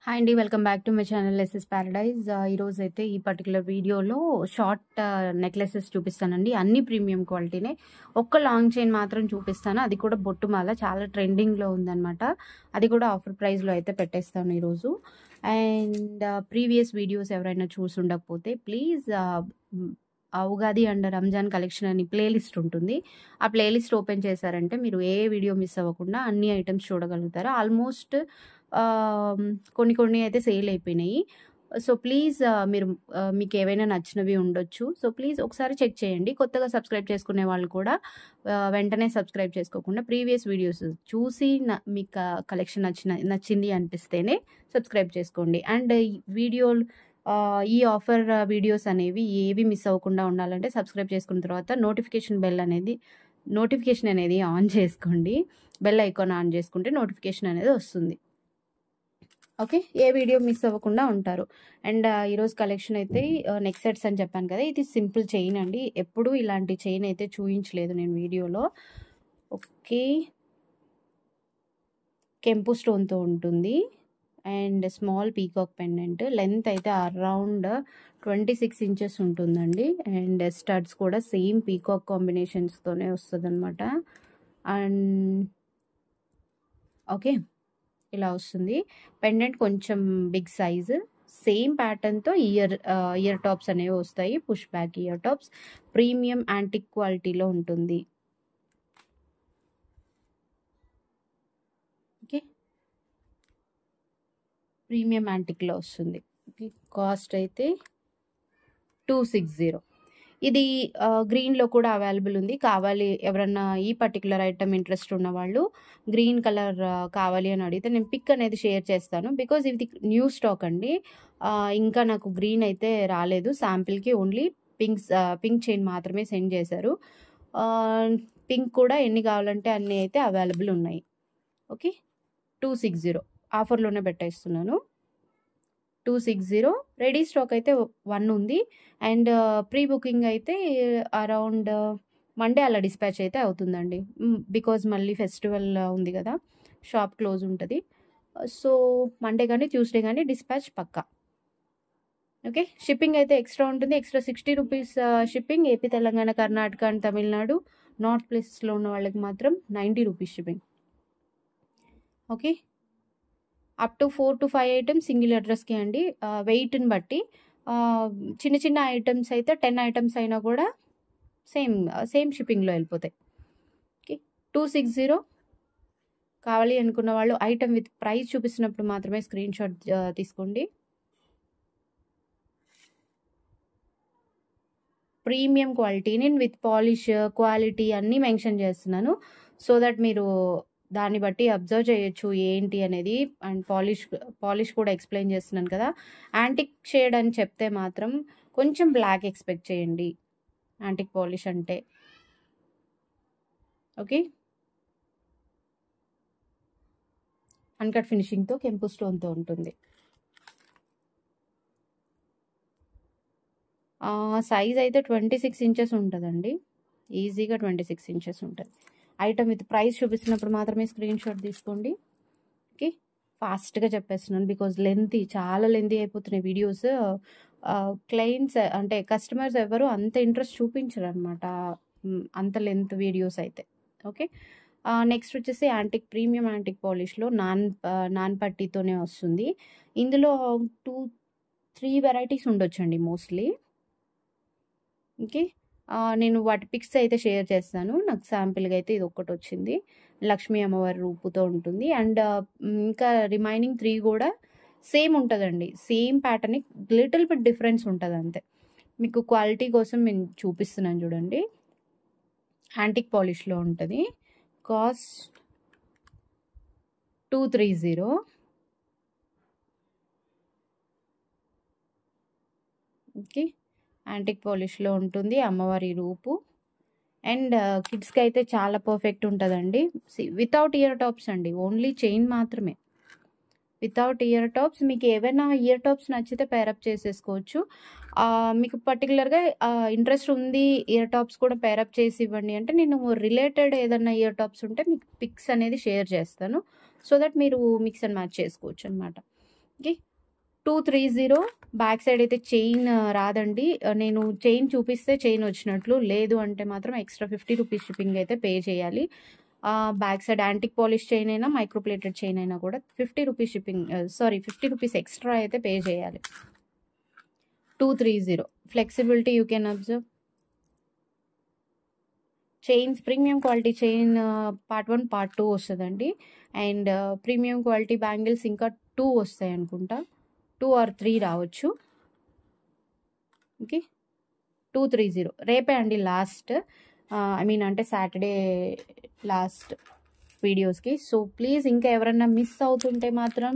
Hi అండి. Welcome back to my channel SS Paradise. ఈరోజైతే ఈ పర్టిక్యులర్ వీడియోలో షార్ట్ నెక్లెసెస్ చూపిస్తానండి. అన్ని ప్రీమియం క్వాలిటీనే. ఒక్క లాంగ్ చైన్ మాత్రం చూపిస్తాను. అది కూడా బొట్టుమాల చాలా ట్రెండింగ్లో ఉందన్నమాట. అది కూడా ఆఫర్ ప్రైస్లో అయితే పెట్టేస్తాను ఈరోజు. అండ్ ప్రీవియస్ వీడియోస్ ఎవరైనా చూసి ఉండకపోతే please Ugadi and Ramzan collection అని ప్లేలిస్ట్ ఉంటుంది. ఆ ప్లేలిస్ట్ ఓపెన్ చేశారంటే మీరు ఏ వీడియో మిస్ అవ్వకుండా అన్ని ఐటమ్స్ చూడగలుగుతారు. ఆల్మోస్ట్ కొన్ని అయితే సేల్ అయిపోయినాయి. సో ప్లీజ్ మీరు మీకు ఏవైనా నచ్చినవి ఉండొచ్చు. సో ప్లీజ్ ఒకసారి చెక్ చేయండి. కొత్తగా సబ్స్క్రైబ్ చేసుకునే వాళ్ళు కూడా వెంటనే సబ్స్క్రైబ్ చేసుకోకుండా ప్రీవియస్ వీడియోస్ చూసి మీకు కలెక్షన్ నచ్చింది అనిపిస్తేనే సబ్స్క్రైబ్ చేసుకోండి. అండ్ ఈ ఆఫర్ వీడియోస్ అనేవి ఏవి మిస్ అవ్వకుండా ఉండాలంటే సబ్స్క్రైబ్ చేసుకున్న తర్వాత నోటిఫికేషన్ అనేది ఆన్ చేసుకోండి. బెల్ ఐకాన్ ఆన్ చేసుకుంటే నోటిఫికేషన్ అనేది వస్తుంది. ఓకే, ఏ వీడియో మిస్ అవ్వకుండా ఉంటారు. అండ్ ఈరోజు కలెక్షన్ అయితే నెక్ సెట్స్ అని చెప్పాను కదా, ఇది సింపుల్ చైన్ అండి. ఎప్పుడూ ఇలాంటి చైన్ అయితే చూపించలేదు నేను వీడియోలో. ఓకే, కెంపు స్టోన్తో ఉంటుంది and small peacock pendant. Length అయితే అరౌండ్ 26 ఇంచెస్ ఉంటుందండి. అండ్ స్టడ్స్ కూడా సేమ్ పీకాక్ కాంబినేషన్స్తోనే వస్తుంది అనమాట. అండ్ ఓకే, ఇలా వస్తుంది. పెండెంట్ కొంచెం బిగ్ సైజు, సేమ్ ప్యాటర్న్తో ఇయర్ టాప్స్ అనేవి వస్తాయి. Push back ear tops, premium antique క్వాలిటీలో ఉంటుంది. ఓకే, ప్రీమియం యాంటిక్లో వస్తుంది. ఓకే, కాస్ట్ అయితే 260. ఇది గ్రీన్లో కూడా అవైలబుల్ ఉంది. కావాలి ఎవరన్నా ఈ పర్టికులర్ ఐటమ్ ఇంట్రెస్ట్ ఉన్న వాళ్ళు గ్రీన్ కలర్ కావాలి అని అడిగితే నేను పిక్ అనేది షేర్ చేస్తాను. బికాజ్ ఇది న్యూ స్టాక్ అండి. ఇంకా నాకు గ్రీన్ అయితే రాలేదు. శాంపిల్కి ఓన్లీ పింక్ చైన్ మాత్రమే సెండ్ చేశారు. పింక్ కూడా ఎన్ని కావాలంటే అన్నీ అయితే అవైలబుల్ ఉన్నాయి. ఓకే, 260 ఆఫర్లోనే పెట్టేస్తున్నాను. 260 రెడీ స్టాక్ అయితే 1 ఉంది. అండ్ ప్రీ బుకింగ్ అయితే అరౌండ్ మండే అలా డిస్పాచ్ అయితే అవుతుందండి. బికాజ్ మళ్ళీ ఫెస్టివల్ ఉంది కదా, షాప్ క్లోజ్ ఉంటుంది. సో మండే కానీ ట్యూస్డే కానీ డిస్పాచ్ పక్కా. ఓకే, షిప్పింగ్ అయితే ఎక్స్ట్రా ఉంటుంది. Extra 60 rupees shipping. AP, Telangana, Karnataka and Tamil Nadu north ప్లేసెస్లో ఉన్న వాళ్ళకి మాత్రం 90 rupees shipping. Okay, up to 4 to 5 items single అడ్రస్కి అండి. వెయిట్ని బట్టి చిన్న ఐటమ్స్ అయితే 10 ఐటమ్స్ అయినా కూడా సేమ్ షిప్పింగ్లో వెళ్ళిపోతాయి. ఓకే, 260 కావాలి అనుకున్న వాళ్ళు ఐటమ్ విత్ ప్రైస్ చూపిస్తున్నప్పుడు మాత్రమే స్క్రీన్ షాట్ తీసుకోండి. ప్రీమియం క్వాలిటీ, నేను విత్ పాలిష్ క్వాలిటీ అన్నీ మెన్షన్ చేస్తున్నాను. సో దట్ మీరు దాన్ని బట్టి అబ్జర్వ్ చేయొచ్చు ఏంటి అనేది. అండ్ పాలిష్ కూడా ఎక్స్ప్లెయిన్ చేస్తున్నాను కదా. యాంటిక్ షేడ్ అని చెప్తే మాత్రం కొంచెం బ్లాక్ ఎక్స్పెక్ట్ చేయండి యాంటిక్ పాలిష్ అంటే. ఓకే, అన్కట్ ఫినిషింగ్తో కెంపు స్టోన్తో ఉంటుంది. సైజ్ అయితే 26 ఇంచెస్ ఉంటుందండి. ఈజీగా 26 ఇంచెస్ ఉంటుంది. ఐటమ్ విత్ ప్రైస్ చూపిస్తున్నప్పుడు మాత్రమే స్క్రీన్ షాట్ తీసుకోండి. ఓకే, ఫాస్ట్గా చెప్పేస్తున్నాను బికాజ్ చాలా లెంతీ అయిపోతున్నాయి వీడియోస్. క్లయింట్స్ అంటే కస్టమర్స్ ఎవరు అంత ఇంట్రెస్ట్ చూపించరు అనమాట అంత లెంత్ వీడియోస్ అయితే. ఓకే, నెక్స్ట్ వచ్చేసి ప్రీమియం యాంటిక్ పాలిష్లో నాన్ పట్టీతోనే వస్తుంది. ఇందులో 2-3 వెరైటీస్ ఉండొచ్చండి మోస్ట్లీ. ఓకే, నేను వాటి పిక్స్ అయితే షేర్ చేస్తాను. నాకు శాంపిల్గా అయితే ఇది ఒక్కటి వచ్చింది. లక్ష్మీ అమ్మవారి రూపుతో ఉంటుంది. అండ్ ఇంకా రిమైనింగ్ 3 కూడా సేమ్ ఉంటుందండి. Same pattern, little bit difference ఉంటుంది అంతే. మీకు క్వాలిటీ కోసం నేను చూపిస్తున్నాను చూడండి. యాంటిక్ పాలిష్లో ఉంటుంది. కాస్ట్ 230. ఓకే, యాంటిక్ పాలిష్లో ఉంటుంది అమ్మవారి రూపు. అండ్ కిడ్స్కి అయితే చాలా పర్ఫెక్ట్ ఉంటుందండి. వితౌట్ ఇయర్ టాప్స్ అండి, ఓన్లీ చైన్ మాత్రమే. Without ear tops. మీకు ఏవైనా ఇయర్ టాప్స్ నచ్చితే పేరప్ చేసేసుకోవచ్చు. మీకు పర్టికులర్గా ఇంట్రెస్ట్ ఉంది ఇయర్ టాప్స్ కూడా పేరప్ చేసి ఇవ్వండి అంటే నేను రిలేటెడ్ ఏదన్నా ఇయర్ టాప్స్ ఉంటే మీకు పిక్స్ అనేది షేర్ చేస్తాను. సో దట్ మీరు మిక్స్ అండ్ మ్యాచ్ చేసుకోవచ్చు అనమాట. ఓకే 230. బ్యాక్ సైడ్ అయితే చైన్ రాదండి. నేను చైన్ చూపిస్తే చైన్ వచ్చినట్లు, లేదు అంటే మాత్రం ఎక్స్ట్రా 50 రూపీస్ షిప్పింగ్ అయితే పే చేయాలి. Back side antique polish chain అయినా మైక్రోప్లేటెడ్ చైన్ అయినా కూడా 50 రూపీస్ షిప్పింగ్ 50 రూపీస్ ఎక్స్ట్రా అయితే పే చేయాలి. 230 flexibility you can observe. Chains premium quality chain part 1 part 2 వస్తుందండి. అండ్ ప్రీమియం క్వాలిటీ బ్యాంగిల్స్ ఇంకా 2 వస్తాయి అనుకుంటా, 2 or 3 రావచ్చు. ఓకే 230 రేపే అండి లాస్ట్, ఐ మీన్ అంటే సాటర్డే లాస్ట్ వీడియోస్కి. సో ప్లీజ్ ఇంకా ఎవరన్నా మిస్ అవుతుంటే మాత్రం,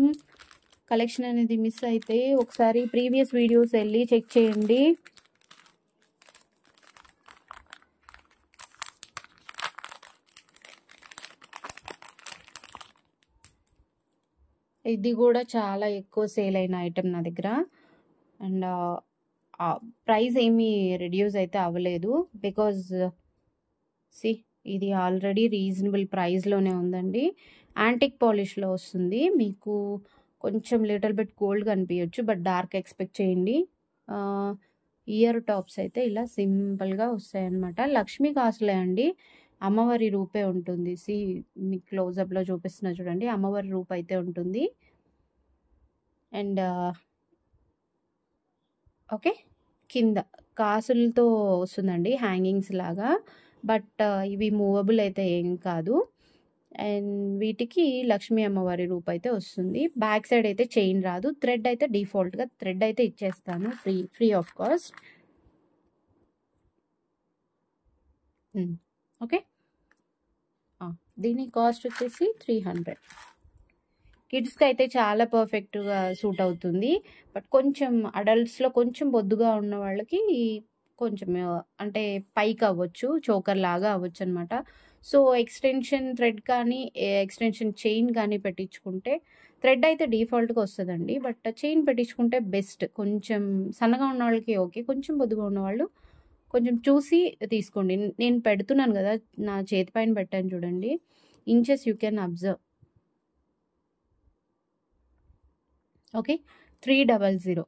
కలెక్షన్ అనేది మిస్ అయితే ఒకసారి ప్రీవియస్ వీడియోస్ వెళ్ళి చెక్ చేయండి. ఇది కూడా చాలా ఎక్కువ సేల్ అయిన ఐటెం నా దగ్గర. అండ్ ప్రైస్ ఏమీ రెడ్యూస్ అయితే అవ్వలేదు, బికాజ్ ఇది ఆల్రెడీ రీజనబుల్ ప్రైస్లోనే ఉందండి. యాంటిక్ పాలిష్లో వస్తుంది. మీకు కొంచెం లిటిల్ బిట్ గోల్డ్ కనిపించచ్చు, బట్ డార్క్ ఎక్స్పెక్ట్ చేయండి. ఇయర్ టాప్స్ అయితే ఇలా సింపుల్గా వస్తాయి అన్నమాట. లక్ష్మీ కాసులే అండి, అమ్మవారి రూపే ఉంటుంది. మీకు క్లోజప్లో చూపిస్తున్నా చూడండి, అమ్మవారి రూప్ అయితే ఉంటుంది. అండ్ ఓకే కింద కాసులతో వస్తుందండి, హ్యాంగింగ్స్ లాగా. బట్ ఇవి మూవబుల్ అయితే ఏం కాదు. అండ్ వీటికి లక్ష్మీ అమ్మవారి రూప్ అయితే వస్తుంది. బ్యాక్ సైడ్ అయితే చైన్ రాదు. థ్రెడ్ అయితే డిఫాల్ట్గా థ్రెడ్ అయితే ఇచ్చేస్తాను, ఫ్రీ ఆఫ్ కాస్ట్. ఓకే దీని కాస్ట్ వచ్చేసి 300. కిడ్స్కి అయితే చాలా పర్ఫెక్ట్గా సూట్ అవుతుంది. బట్ కొంచెం అడల్ట్స్లో కొంచెం బొద్దుగా ఉన్న వాళ్ళకి కొంచెం అంటే పైకి అవ్వచ్చు, చోకర్ లాగా అవ్వచ్చు అనమాట. సో ఎక్స్టెన్షన్ థ్రెడ్ కానీ ఎక్స్టెన్షన్ చైన్ కానీ పెట్టించుకుంటే, థ్రెడ్ అయితే డిఫాల్ట్గా వస్తుందండి, బట్ చైన్ పెట్టించుకుంటే బెస్ట్. కొంచెం సన్నగా ఉన్న వాళ్ళకి ఓకే, కొంచెం బొద్దుగా ఉన్న వాళ్ళు కొంచెం చూసి తీసుకోండి. నేను పెడుతున్నాను కదా, నా చేతి పైన పెట్టాను చూడండి, inches you can observe. Okay 300.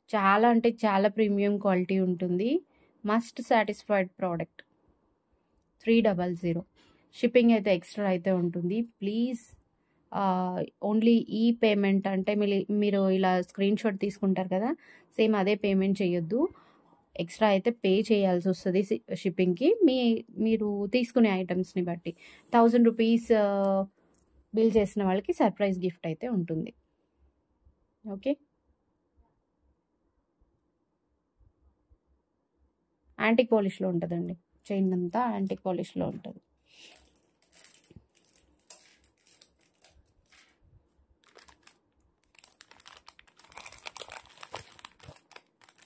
చాలా అంటే చాలా ప్రీమియం క్వాలిటీ ఉంటుంది, మస్ట్ సాటిస్ఫైడ్ ప్రోడక్ట్. 300. షిప్పింగ్ అయితే ఎక్స్ట్రా అయితే ఉంటుంది. ప్లీజ్ ఓన్లీ ఈ పేమెంట్ అంటే మీరు ఇలా స్క్రీన్ షాట్ తీసుకుంటారు కదా, సేమ్ అదే పేమెంట్ చేయొద్దు. ఎక్స్ట్రా అయితే పే చేయాల్సి వస్తుంది షిప్పింగ్కి, మీరు తీసుకునే ఐటమ్స్ని బట్టి. 1000 రూపీస్ బిల్ చేసిన వాళ్ళకి సర్ప్రైజ్ గిఫ్ట్ అయితే ఉంటుంది. ఓకే యాంటిక్ పాలిష్లో ఉంటుందండి, చైన్ అంతా యాంటిక్ పాలిష్లో ఉంటుంది.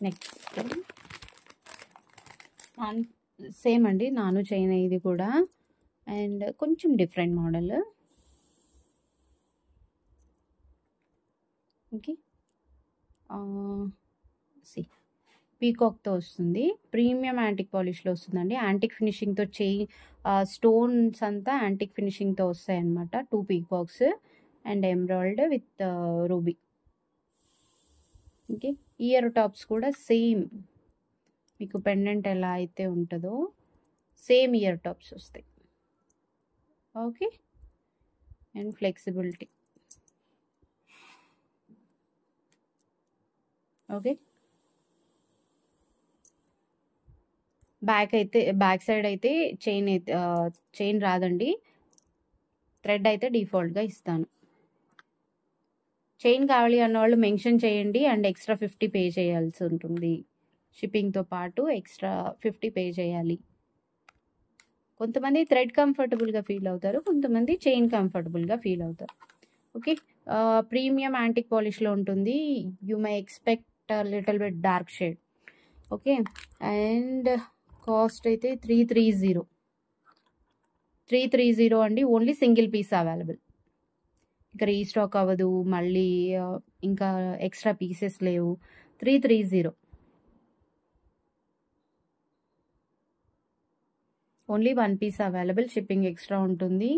నెక్స్ట్ సేమ్ అండి, నాను చైన్ ఇది కూడా, అండ్ కొంచెం డిఫరెంట్ మోడల్. ఓకే పీకాక్తో వస్తుంది, ప్రీమియం యాంటిక్ పాలిష్లో వస్తుందండి. యాంటిక్ ఫినిషింగ్తో స్టోన్స్ అంతా యాంటిక్ ఫినిషింగ్తో వస్తాయి అన్నమాట. 2 peacocks and emerald with ruby. Okay ear tops కూడా సేమ్, మీకు పెండెంట్ ఎలా అయితే ఉంటుందో సేమ్ ఇయర్ టాప్స్ వస్తాయి. Okay and flexibility. Okay back side అయితే చైన్ రాదండి, థ్రెడ్ అయితే డిఫాల్ట్గా ఇస్తాను. చైన్ కావాలి అన్న వాళ్ళు మెన్షన్ చేయండి, అండ్ ఎక్స్ట్రా 50 పే చేయాల్సి ఉంటుంది. షిప్పింగ్తో పాటు ఎక్స్ట్రా 50 పే చేయాలి. కొంతమంది థ్రెడ్ కంఫర్టబుల్గా ఫీల్ అవుతారు, కొంతమంది చైన్ కంఫర్టబుల్గా ఫీల్ అవుతారు. ఓకే ప్రీమియం యాంటిక్ పాలిష్లో ఉంటుంది. You may expect little bit dark shade. Okay and cost అయితే 330 అండి. ఓన్లీ సింగిల్ పీస్ అవైలబుల్, ఇంకా రీస్టాక్ అవ్వదు, మళ్ళీ ఇంకా ఎక్స్ట్రా పీసెస్ లేవు. 330 only 1 piece available, shipping extra ఉంటుంది.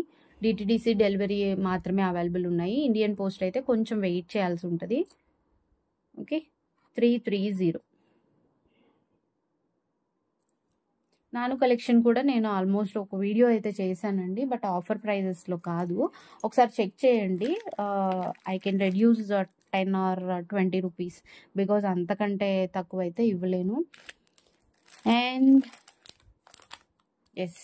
డిటీడీసీ డెలివరీ మాత్రమే అవైలబుల్ ఉన్నాయి. ఇండియన్ పోస్ట్ అయితే కొంచెం వెయిట్ చేయాల్సి ఉంటుంది. ఓకే, 330. నాను కలెక్షన్ కూడా నేను ఆల్మోస్ట్ ఒక వీడియో అయితే చేశానండి, బట్ ఆఫర్ ప్రైజెస్లో కాదు. ఒకసారి చెక్ చేయండి. I can reduce 10 or 20 rupees, because అంతకంటే తక్కువ అయితే ఇవ్వలేను. అండ్ ఎస్,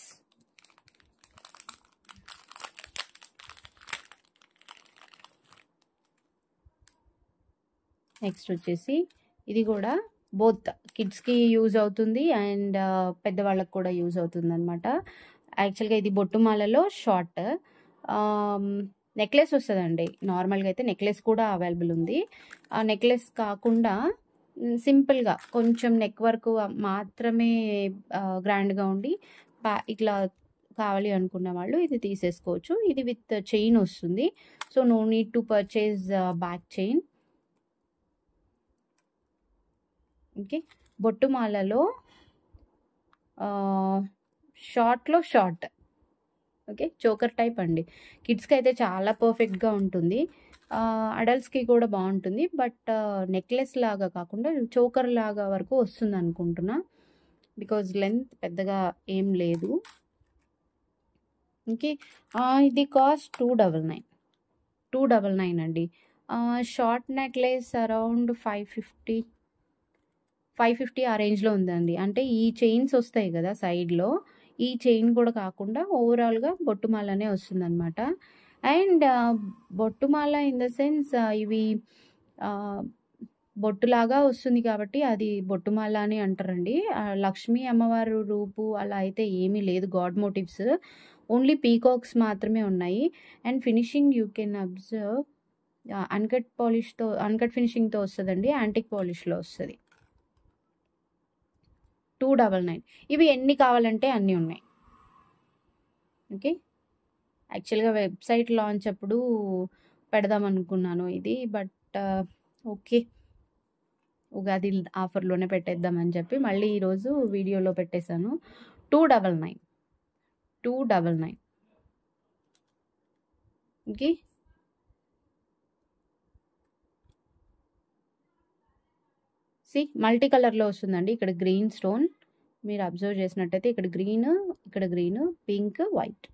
నెక్స్ట్ వచ్చేసి ఇది కూడా బోత్ కిడ్స్కి యూజ్ అవుతుంది అండ్ పెద్దవాళ్ళకి కూడా యూజ్ అవుతుంది అనమాట. యాక్చువల్గా ఇది బొట్టుమాలలో షార్ట్ నెక్లెస్ వస్తుందండి. నార్మల్గా అయితే నెక్లెస్ కూడా అవైలబుల్ ఉంది. ఆ నెక్లెస్ కాకుండా సింపుల్గా కొంచెం నెక్ వర్క్ మాత్రమే గ్రాండ్గా ఉండి ఇట్లా కావాలి అనుకున్న వాళ్ళు ఇది తీసేసుకోవచ్చు. ఇది విత్ చైన్ వస్తుంది, so no need to purchase back chain. Okay, బొట్టుమాలలో షార్ట్లో షార్ట్. ఓకే, చోకర్ టైప్ అండి. కిడ్స్కి అయితే చాలా పర్ఫెక్ట్గా ఉంటుంది, అడల్ట్స్కి కూడా బాగుంటుంది. బట్ నెక్లెస్ లాగా కాకుండా చోకర్ లాగా వరకు వస్తుంది అనుకుంటున్నా, బికాజ్ లెంత్ పెద్దగా ఏం లేదు. ఓకే, ఇది కాస్ట్ 299 అండి. షార్ట్ నెక్లెస్ అరౌండ్ 550 ఆ రేంజ్లో ఉందండి. అంటే ఈ చైన్స్ వస్తాయి కదా సైడ్లో, ఈ చైన్ కూడా కాకుండా ఓవరాల్గా బొట్టుమాలనే వస్తుంది అనమాట. అండ్ బొట్టుమాల ఇన్ ద సెన్స్ ఇవి బొట్టులాగా వస్తుంది కాబట్టి అది బొట్టుమాల అని అంటారండి. లక్ష్మీ అమ్మవారు రూపు అలా అయితే ఏమీ లేదు, గాడ్ మోటివ్స్ ఓన్లీ పీకాక్స్ మాత్రమే ఉన్నాయి. And finishing you can observe uncut ఫినిషింగ్తో వస్తుందండి, యాంటిక్ పాలిష్లో వస్తుంది. 299. ఇవి ఎన్ని కావాలంటే అన్నీ ఉన్నాయి. ఓకే, యాక్చువల్గా వెబ్సైట్ లాంచ్ అప్పుడు పెడదాం అనుకున్నాను ఇది, బట్ ఓకే ఉగాది ఆఫర్లోనే పెట్టేద్దామని చెప్పి మళ్ళీ ఈరోజు వీడియోలో పెట్టేశాను. 299. ఓకే, మల్టీ కలర్లో వస్తుందండి. ఇక్కడ గ్రీన్ స్టోన్ మీరు అబ్జర్వ్ చేసినట్టయితే ఇక్కడ గ్రీన్, పింక్, వైట్.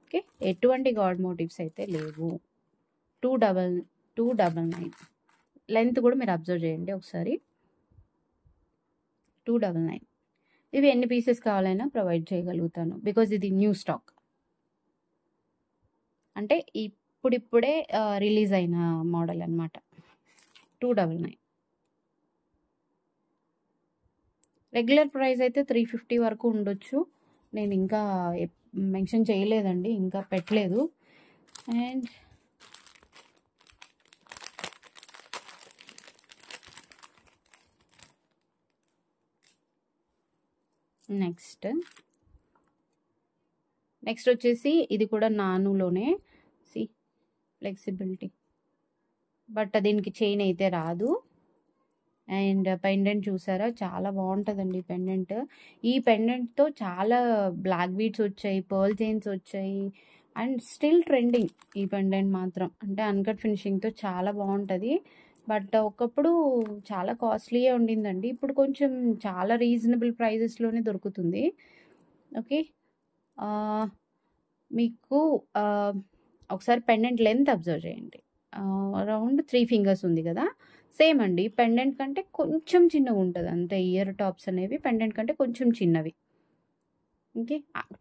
ఓకే, ఎటువంటి గాడ్ మోటివ్స్ అయితే లేవు. 299. లెంత్ కూడా మీరు అబ్జర్వ్ చేయండి ఒకసారి. 299. ఇవి ఎన్ని పీసెస్ కావాలైనా ప్రొవైడ్ చేయగలుగుతాను, బికాజ్ ఇది న్యూ స్టాక్, అంటే ఇప్పుడిప్పుడే రిలీజ్ అయిన మోడల్ అనమాట. 299. రెగ్యులర్ ప్రైస్ అయితే 350 వరకు ఉండొచ్చు. నేను ఇంకా మెన్షన్ చేయలేదండి, ఇంకా పెట్టలేదు. అండ్ నెక్స్ట్ వచ్చేసి ఇది కూడా నానులోనే ఫ్లెక్సిబిలిటీ, బట్ దీనికి చైన్ అయితే రాదు. అండ్ పెండెంట్ చూసారా, చాలా బాగుంటుందండి పెండెంట్. ఈ పెండెంట్తో చాలా బ్లాక్ బీడ్స్ వచ్చాయి, పర్ల్ చైన్స్ వచ్చాయి, అండ్ స్టిల్ ట్రెండింగ్ ఈ పెండెంట్ మాత్రం. అంటే అన్కట్ ఫినిషింగ్తో చాలా బాగుంటుంది, బట్ ఒకప్పుడు చాలా కాస్ట్లీయే ఉండిందండి. ఇప్పుడు కొంచెం చాలా రీజనబుల్ ప్రైజెస్లోనే దొరుకుతుంది. ఓకే, మీకు ఒకసారి పెండెంట్ లెంత్ అబ్జర్వ్ చేయండి. అరౌండ్ 3 ఫింగర్స్ ఉంది కదా, సేమ్ అండి. పెండెంట్ కంటే కొంచెం చిన్నగా ఉంటుంది అంతే. ఇయర్ టాప్స్ అనేవి పెండెంట్ కంటే కొంచెం చిన్నవి. ఓకే,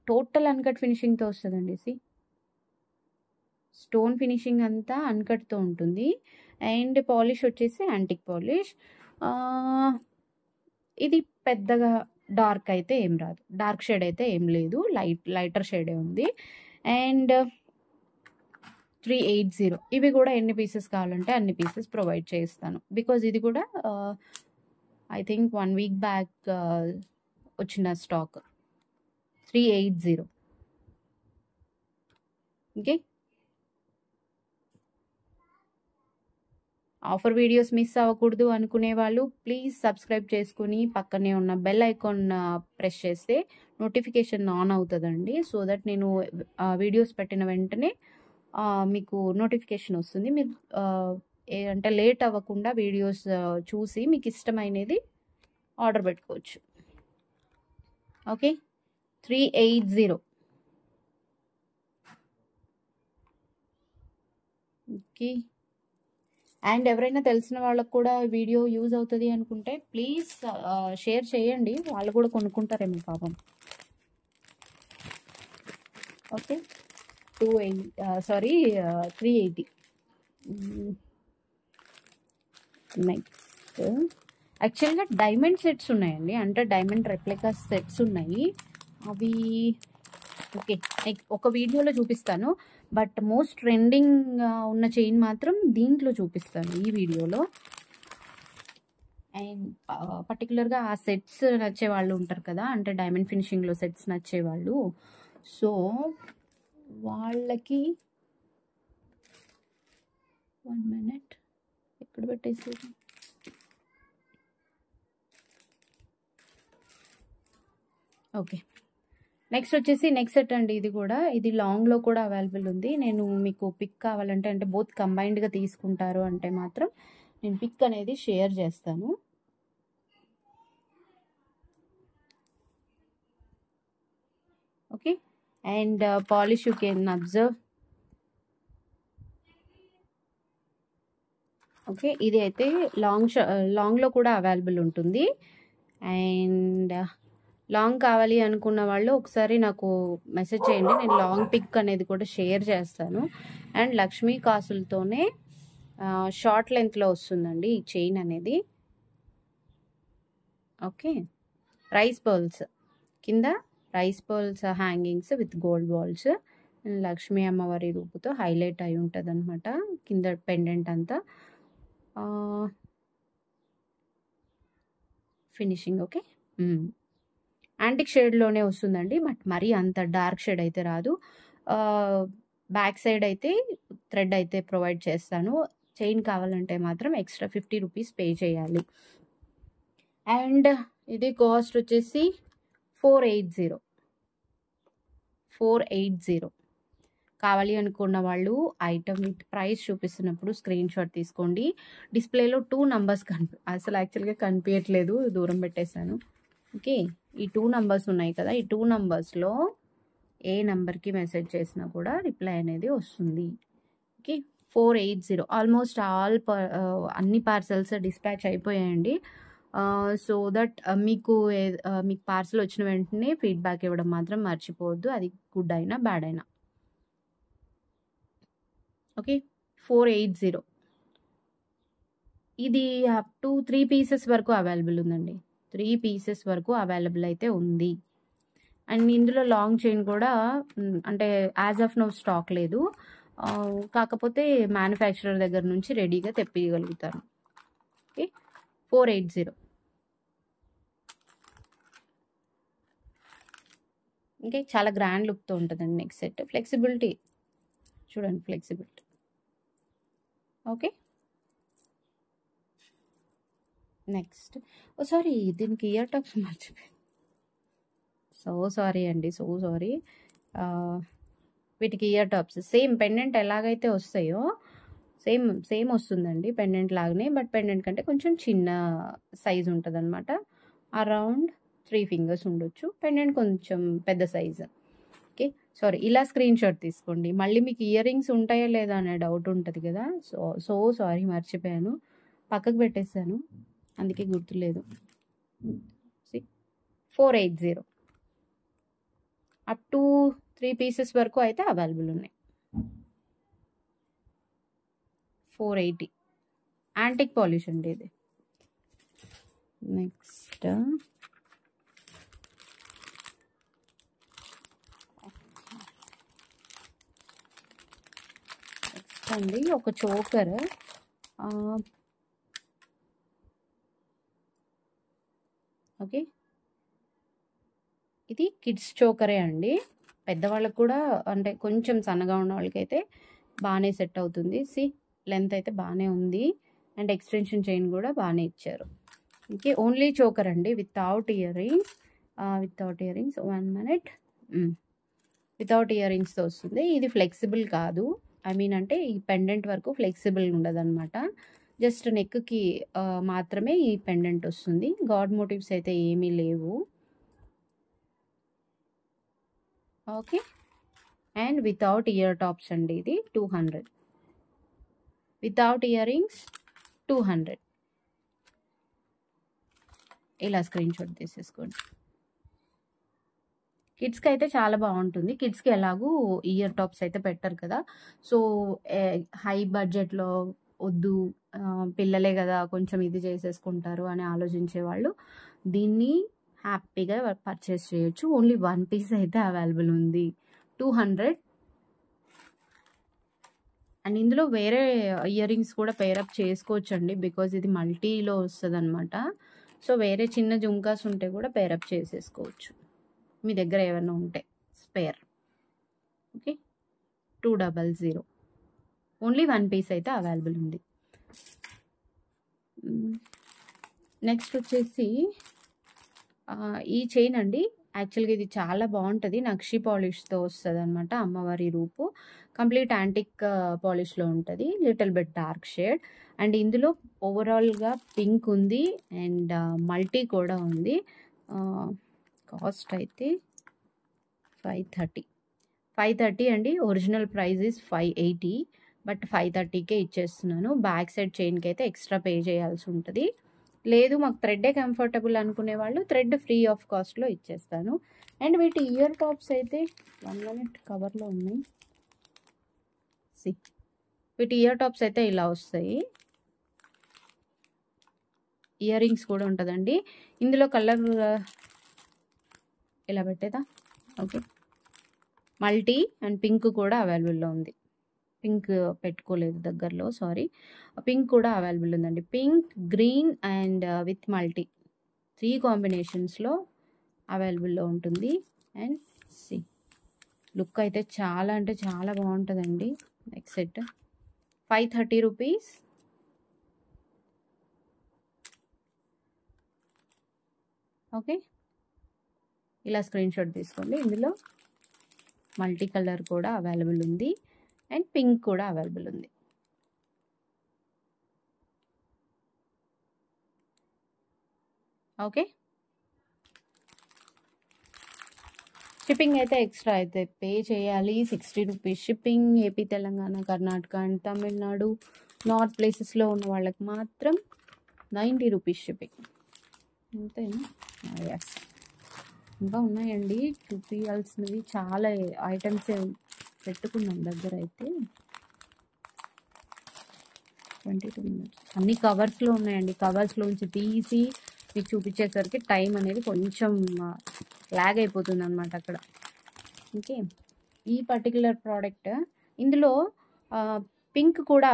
టోటల్ అన్కట్ ఫినిషింగ్తో వస్తుందండి. స్టోన్ ఫినిషింగ్ అంతా అన్కట్తో ఉంటుంది. అండ్ పాలిష్ వచ్చేసి యాంటిక్ పాలిష్. ఇది పెద్దగా డార్క్ అయితే ఏం రాదు, డార్క్ షేడ్ అయితే ఏం లేదు, లైటర్ షేడే ఉంది. అండ్ 380. ఇవి కూడా ఎన్ని పీసెస్ కావాలంటే అన్ని పీసెస్ ప్రొవైడ్ చేస్తాను, బికాజ్ ఇది కూడా ఐ థింక్ 1 వీక్ బ్యాక్ వచ్చిన stock. 380. Okay, offer videos miss అవ్వకూడదు అనుకునే వాళ్ళు ప్లీజ్ సబ్స్క్రైబ్ చేసుకుని పక్కనే ఉన్న బెల్ ఐకాన్ ప్రెస్ చేస్తే నోటిఫికేషన్ ఆన్ అవుతుందండి. సో దట్ నేను వీడియోస్ పెట్టిన వెంటనే మీకు నోటిఫికేషన్ వస్తుంది. మీరు అంటే లేట్ అవ్వకుండా వీడియోస్ చూసి మీకు ఇష్టమైనది ఆర్డర్ పెట్టుకోవచ్చు. ఓకే, 380. ఓకే, అండ్ ఎవరైనా తెలిసిన వాళ్ళకు కూడా వీడియో యూజ్ అవుతుంది అనుకుంటే ప్లీజ్ షేర్ చేయండి, వాళ్ళు కూడా కొనుక్కుంటారేమో పాపం. ఓకే, 380. నెక్స్ట్ యాక్చువల్గా డైమండ్ సెట్స్ ఉన్నాయండి, అంటే డైమండ్ రెప్లికా సెట్స్ ఉన్నాయి. అవి ఓకే ఒక వీడియోలో చూపిస్తాను, బట్ మోస్ట్ ట్రెండింగ్ ఉన్న చైన్ మాత్రం దీంట్లో చూపిస్తాను ఈ వీడియోలో. అండ్ పర్టికులర్గా ఆ సెట్స్ నచ్చే వాళ్ళు ఉంటారు కదా, అంటే డైమండ్ ఫినిషింగ్లో సెట్స్ నచ్చేవాళ్ళు, సో వాళ్ళకి 1 minute ఎక్కడ పెట్టేసి. ఓకే, నెక్స్ట్ వచ్చేసి నెక్స్ట్ సెట్ అండి. ఇది లాంగ్లో కూడా అవైలబుల్ ఉంది. నేను మీకు పిక్ కావాలంటే, అంటే బోత్ కంబైన్డ్గా తీసుకుంటారు అంటే మాత్రం నేను పిక్ అనేది షేర్ చేస్తాను. Okay, and polish you can observe. Okay, ఇది అయితే లాంగ్లో కూడా అవైలబుల్ ఉంటుంది. అండ్ లాంగ్ కావాలి అనుకున్న వాళ్ళు ఒకసారి నాకు మెసేజ్ చేయండి, నేను లాంగ్ పిక్ అనేది కూడా షేర్ చేస్తాను. అండ్ లక్ష్మీ కాసులతోనే షార్ట్ లెంత్లో వస్తుందండి ఈ చైన్ అనేది. ఓకే, రైస్ పర్ల్స్ కింద, rice pearls hangings with gold balls, Lakshmi అమ్మవారి రూపుతో హైలైట్ అయి ఉంటుంది అనమాట కింద పెండెంట్ అంతా. ఫినిషింగ్ ఓకే, యాంటిక్ షేడ్లోనే వస్తుందండి, బట్ మరీ అంత డార్క్ షేడ్ అయితే రాదు. బ్యాక్ సైడ్ అయితే థ్రెడ్ అయితే ప్రొవైడ్ చేస్తాను. చైన్ కావాలంటే మాత్రం ఎక్స్ట్రా 50 రూపీస్ పే చేయాలి. అండ్ ఇది కాస్ట్ వచ్చేసి 480. కావాలి అనుకున్న వాళ్ళు ఐటమ్ ప్రైస్ చూపిస్తున్నప్పుడు స్క్రీన్ షాట్ తీసుకోండి. డిస్ప్లేలో 2 numbers అసలు యాక్చువల్గా కనిపించట్లేదు, దూరం పెట్టేశాను. ఓకే, ఈ 2 numbers ఉన్నాయి కదా, ఈ 2 numbers ఏ నెంబర్కి మెసేజ్ చేసినా కూడా రిప్లై అనేది వస్తుంది. ఓకే, 480. ఆల్మోస్ట్ అన్ని పార్సల్స్ డిస్పాచ్ అయిపోయాయండి. సో దట్ మీకు పార్సల్ వచ్చిన వెంటనే ఫీడ్బ్యాక్ ఇవ్వడం మాత్రం మర్చిపోవద్దు, అది గుడ్ అయినా బ్యాడ్ అయినా. ఓకే, 480. ఇది అప్ టు 3 pieces వరకు అవైలబుల్ ఉందండి. 3 pieces వరకు అవైలబుల్ అయితే ఉంది. అండ్ ఇందులో లాంగ్ చైన్ కూడా అంటే యాజ్ ఆఫ్ నో స్టాక్ లేదు, కాకపోతే మ్యానుఫ్యాక్చరర్ దగ్గర నుంచి రెడీగా తెప్పియగలుగుతారు. ఓకే, 480. ఓకే, చాలా గ్రాండ్ లుక్తో ఉంటుందండి నెక్స్ట్ సెట్. ఫ్లెక్సిబిలిటీ చూడండి, ఫ్లెక్సిబిలిటీ. ఓకే, నెక్స్ట్ సారీ దీనికి ఇయర్ టాప్స్ మర్చిపోయాను, సో సారీ అండి, సో సారీ. వీటికి ఇయర్ టాప్స్ సేమ్ పెండెంట్ ఎలాగైతే వస్తాయో సేమ్ వస్తుందండి పెండెంట్ లాగానే, బట్ పెండెంట్ కంటే కొంచెం చిన్న సైజ్ ఉంటుంది అనమాట. అరౌండ్ 3 fingers ఉండొచ్చు, పెండెంట్ కొంచెం పెద్ద సైజు. ఓకే, సారీ, ఇలా స్క్రీన్ షాట్ తీసుకోండి. మళ్ళీ మీకు ఇయర్ రింగ్స్ ఉంటాయా లేదా అనే డౌట్ ఉంటుంది కదా, సో సారీ మర్చిపోయాను, పక్కకు పెట్టేశాను, అందుకే గుర్తులేదు. 480 అప్ టు 3 pieces వరకు అయితే అవైలబుల్ ఉన్నాయి. 480 యాంటిక్ పాలిష్ అండి ఇది. నెక్స్ట్ అండి ఒక చోకర్, ఓకే, ఇది కిడ్స్ చోకరే అండి, పెద్దవాళ్ళకు కూడా అంటే కొంచెం సన్నగా ఉన్న వాళ్ళకైతే బాగానే సెట్ అవుతుంది. లెంత్ అయితే బాగానే ఉంది, అండ్ ఎక్స్టెన్షన్ చైన్ కూడా బాగానే ఇచ్చారు. ఓకే, ఓన్లీ చోకర్ అండి, without earrings. 1 minute. Without ఇయర్ రింగ్స్తో వస్తుంది. ఇది ఫ్లెక్సిబుల్ కాదు, ఐ మీన్ అంటే ఈ పెండెంట్ వరకు ఫ్లెక్సిబుల్ ఉండదన్నమాట. జస్ట్ నెక్కి మాత్రమే ఈ పెండెంట్ వస్తుంది. గాడ్ మోటివ్స్ అయితే ఏమీ లేవు. Okay, and without ear tops అండి. ఇది 200. Without ear rings 200. ఇలా స్క్రీన్ షాట్ తీసేసుకోండి. కిడ్స్కి అయితే చాలా బాగుంటుంది. కిడ్స్కి ఎలాగూ ఇయర్ టాప్స్ అయితే పెట్టరు కదా, సో హై బడ్జెట్లో వద్దు, పిల్లలే కదా కొంచెం ఇది చేసేసుకుంటారు అని ఆలోచించే వాళ్ళు దీన్ని హ్యాపీగా పర్చేస్ చేయొచ్చు. ఓన్లీ 1 piece అయితే అవైలబుల్ ఉంది, 200. అండ్ ఇందులో వేరే ఇయర్ రింగ్స్ కూడా పేరప్ చేసుకోవచ్చు అండి, బికాజ్ ఇది మల్టీలో వస్తుంది అనమాట. సో వేరే చిన్న జుంకాస్ ఉంటే కూడా పేరప్ చేసేసుకోవచ్చు మీ దగ్గర ఏమైనా ఉంటే స్పేర్. ఓకే, 200. ఓన్లీ 1 piece అయితే అవైలబుల్ ఉంది. నెక్స్ట్ వచ్చేసి ఈ చైన్ అండి. యాక్చువల్గా ఇది చాలా బాగుంటుంది, నక్షి పాలిష్తో వస్తుంది అనమాట. అమ్మవారి రూపు కంప్లీట్ యాంటిక్ పాలిష్లో ఉంటుంది, little bit dark shade. And ఇందులో ఓవరాల్గా పింక్ ఉంది అండ్ మల్టీ కూడా ఉంది. కాస్ట్ అయితే 530 అండి. ఒరిజినల్ ప్రైస్ ఇస్ 580, బట్ 530కే ఇచ్చేస్తున్నాను. బ్యాక్ సైడ్ చైన్కి అయితే ఎక్స్ట్రా పే చేయాల్సి ఉంటుంది. లేదు మాకు థ్రెడ్డే కంఫర్టబుల్ అనుకునే వాళ్ళు థ్రెడ్ ఫ్రీ ఆఫ్ కాస్ట్లో ఇచ్చేస్తాను. అండ్ వీటి ఇయర్ టాప్స్ అయితే 1 minute కవర్లో ఉన్నాయి. వీటి ఇయర్ టాప్స్ అయితే ఇలా వస్తాయి. ఇయర్ రింగ్స్ కూడా ఉంటుందండి. ఇందులో కలర్ ఇలా పెట్టేదా. ఓకే, మల్టీ అండ్ పింక్ కూడా అవైలబుల్లో ఉంది. పింక్ పెట్టుకోలేదు దగ్గరలో, సారీ. పింక్ కూడా అవైలబుల్ ఉందండి. Pink, green and with multi 3 కాంబినేషన్స్లో అవైలబుల్లో ఉంటుంది. అండ్ లుక్ అయితే చాలా అంటే చాలా బాగుంటుందండి. Next set 530 rupees. ఓకే, ఇలా స్క్రీన్ షాట్ తీసుకోండి. ఇందులో మల్టీ కలర్ కూడా అవైలబుల్ ఉంది అండ్ పింక్ కూడా అవైలబుల్ ఉంది. ఓకే, షిప్పింగ్ అయితే ఎక్స్ట్రా అయితే పే చేయాలి, 60 rupees shipping. AP, Telangana, Karnataka and Tamil Nadu north ప్లేసెస్లో ఉన్న వాళ్ళకి మాత్రం 90 రూపీస్ షిప్పింగ్. అంతేనా? ఎస్, ఇంకా ఉన్నాయండి చూపించాల్సినవి, చాలా ఐటమ్స్ పెట్టుకున్నాం దగ్గర అయితే. 22 minutes అన్ని కవర్స్లో ఉన్నాయండి. కవర్స్లోంచి తీసి మీకు చూపించేసరికి టైం అనేది కొంచెం లాగ్ అయిపోతుంది అనమాట అక్కడ. ఓకే, ఈ పర్టికులర్ ప్రోడక్ట్ ఇందులో పింక్ కూడా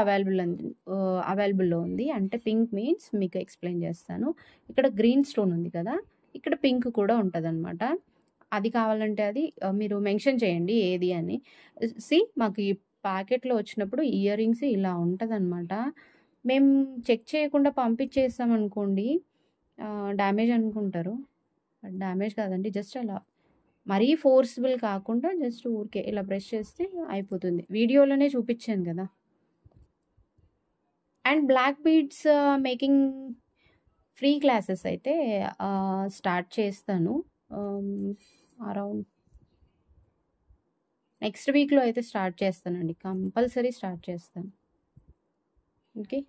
అవైలబుల్లో ఉంది. అంటే పింక్ మీన్స్ మీకు ఎక్స్ప్లెయిన్ చేస్తాను. ఇక్కడ గ్రీన్ స్టోన్ ఉంది కదా, ఇక్కడ పింక్ కూడా ఉంటుంది అనమాట. అది కావాలంటే అది మీరు మెన్షన్ చేయండి ఏది అని. మాకు ఈ ప్యాకెట్లో వచ్చినప్పుడు ఇయర్ రింగ్స్ ఇలా ఉంటుంది అనమాట. మేము చెక్ చేయకుండా పంపించేస్తాం అనుకోండి, డ్యామేజ్ అనుకుంటారు. డ్యామేజ్ కాదండి, జస్ట్ అలా మరీ ఫోర్స్బుల్ కాకుండా జస్ట్ ఊరికే ఇలా బ్రష్ చేస్తే అయిపోతుంది. వీడియోలోనే చూపించాను కదా. And black beads making free classes అయితే స్టార్ట్ చేస్తాను. అరౌండ్ నెక్స్ట్ వీక్లో అయితే స్టార్ట్ చేస్తానండి, కంపల్సరీ స్టార్ట్ చేస్తాను. ఓకే,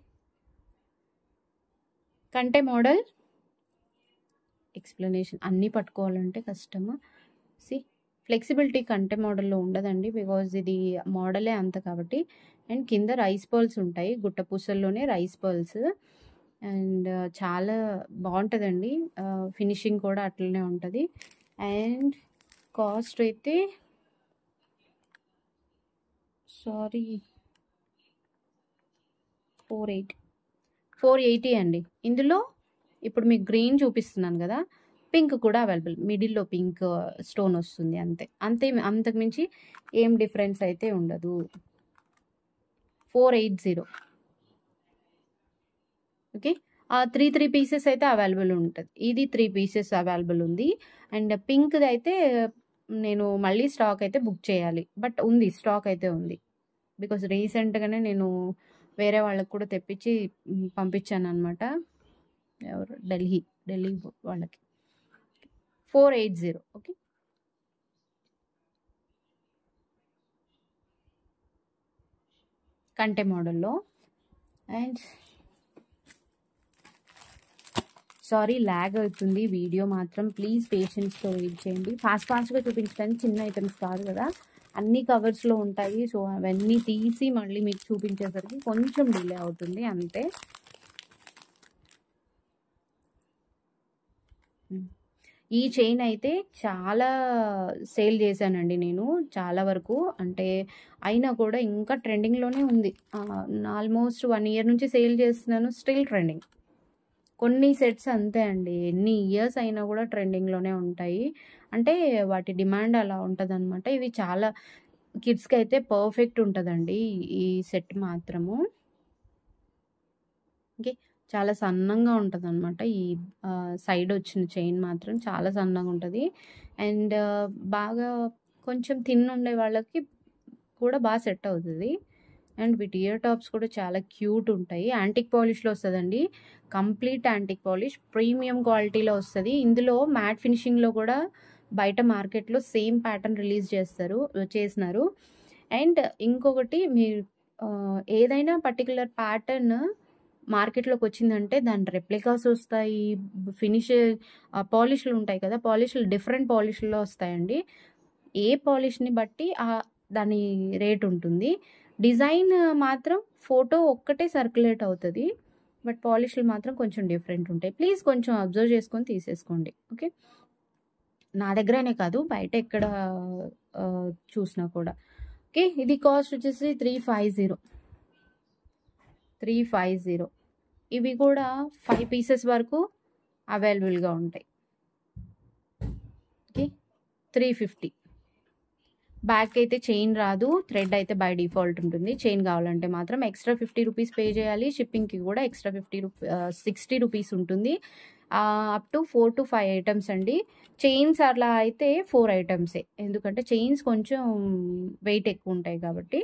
కంటే మోడల్ ఎక్స్ప్లెనేషన్ అన్నీ పట్టుకోవాలంటే కష్టము. ఫ్లెక్సిబిలిటీ కంటే మోడల్లో ఉండదండి, బికాజ్ ఇది మోడలే అంత కాబట్టి. అండ్ కింద రైస్ పర్ల్స్ ఉంటాయి, గుట్ట పూసల్లోనే రైస్ పర్ల్స్. అండ్ చాలా బాగుంటుందండి, ఫినిషింగ్ కూడా అట్లనే ఉంటుంది. అండ్ కాస్ట్ అయితే సారీ 480 అండి. ఇందులో ఇప్పుడు మీకు గ్రీన్ చూపిస్తున్నాను కదా, పింక్ కూడా అవైలబుల్. మిడిల్లో పింక్ స్టోన్ వస్తుంది, అంతకుమించి ఏం డిఫరెన్స్ అయితే ఉండదు. 480. ఓకే. 3 పీసెస్ అయితే అవైలబుల్ ఉంటది. ఇది 3 పీసెస్ అవైలబుల్ ఉంది. అండ్ పింక్‌దయితే నేను మళ్ళీ స్టాక్ అయితే బుక్ చేయాలి. బట్ ఉంది. స్టాక్ అయితే ఉంది. బికాజ్ రీసెంట్‌గానే నేను వేరే వాళ్ళకి కూడా తెప్పించి పంపించాననమాట. ఎవరు ఢిల్లీ వాళ్ళకి. 480 ఓకే. కంటె మోడల్‌లో. అండ్ సారీ లాగ్ అవుతుంది వీడియో మాత్రం. ప్లీజ్ పేషెన్స్‌తో వెయిట్ చేయండి. ఫాస్ట్‌గా చూపించడానికి చిన్న ఐటెమ్స్ కాదు కదా! అన్ని కవర్స్‌లో ఉంటాయి. సో, అవన్నీ తీసి మళ్ళీ మీకు చూపించేసరికి కొంచెం డిలే అవుతుంది అంతే. ఈ చైన్ అయితే చాలా సేల్ చేశానండి నేను. చాలా వరకు. అంటే అయినా కూడా ఇంకా ట్రెండింగ్‌లోనే ఉంది. ఆల్మోస్ట్ 1 ఇయర్ నుంచి సేల్ చేస్తున్నాను. Still trending. కొన్ని సెట్స్ అంతే అండి. ఎన్ని ఇయర్స్ అయినా కూడా ట్రెండింగ్‌లోనే ఉంటాయి. అంటే వాటి డిమాండ్ అలా ఉంటదనమాట. ఇవి చాలా కిడ్స్‌కైతే పర్ఫెక్ట్ ఉంటదండి ఈ సెట్ మాత్రము. ఓకే. చాలా సన్నంగా ఉంటదనమాట. ఈ సైడొచ్చిన చైన్ మాత్రం చాలా సన్నగుంటది. అండ్ బాగా కొంచెం థిన్ ఉండే వాళ్ళకి కూడా సెట్ అవుతది. అండ్ వీటి ఇయర్ టాప్స్ కూడా చాలా క్యూట్ ఉంటాయి. యాంటిక్ పాలిష్‌లో వస్తదండి. Complete antique polish. ప్రీమియం క్వాలిటీలో వస్తది. ఇందులో మ్యాట్ ఫినిషింగ్‌లో కూడా బయట మార్కెట్‌లో సేమ్ ప్యాటర్న్ చేసినారు. అండ్ ఇంకొకటి మీరు ఏదైనా పర్టిక్యులర్ ప్యాటర్న్ మార్కెట్‌లోకొచ్చిందంటే దాని రెప్లికాస్ వస్తాయి. ఫినిష్ పాలిష్‌లు ఉంటాయి కదా! పాలిష్‌లు డిఫరెంట్ పాలిష్‌ల్లో వస్తాయండి. ఏ పాలిష్‌ని బట్టి దాని రేట్ ఉంటుంది. డిజైన్ మాత్రం ఫోటో ఒక్కటే సర్క్యులేట్ అవుతది. బట్ పాలిష్‌లు మాత్రం కొంచెం డిఫరెంట్ ఉంటాయి. ప్లీజ్ కొంచెం అబ్జర్వ్ చేసుకొని తీసేసుకోండి. ఓకే. నా దగ్గరనే కాదు బయట ఎక్కడ చూసినా కూడా. ఓకే. ఇది కాస్ట్ వచ్చేసి 350. ఇవి కూడా 5 పీసెస్ వరకు అవైలబుల్‌గా ఉంటాయి. ఓకే. 350. బ్యాక్ అయితే చైన్ రాదు. థ్రెడ్ అయితే బై డిఫాల్ట్ ఉంటుంది. చైన్ కావాలంటే మాత్రం ఎక్స్ట్రా 50 రూపీస్ పే చేయాలి. షిప్పింగ్‌కి కూడా ఎక్స్ట్రా 60 రూపీస్ ఉంటుంది. అప్ టు 4-5 ఐటెమ్స్ అండి. చైన్స్ అలా అయితే 4 ఐటెమ్సే. ఎందుకంటే చైన్స్ కొంచెం వెయిట్ ఎక్కువ ఉంటాయి కాబట్టి.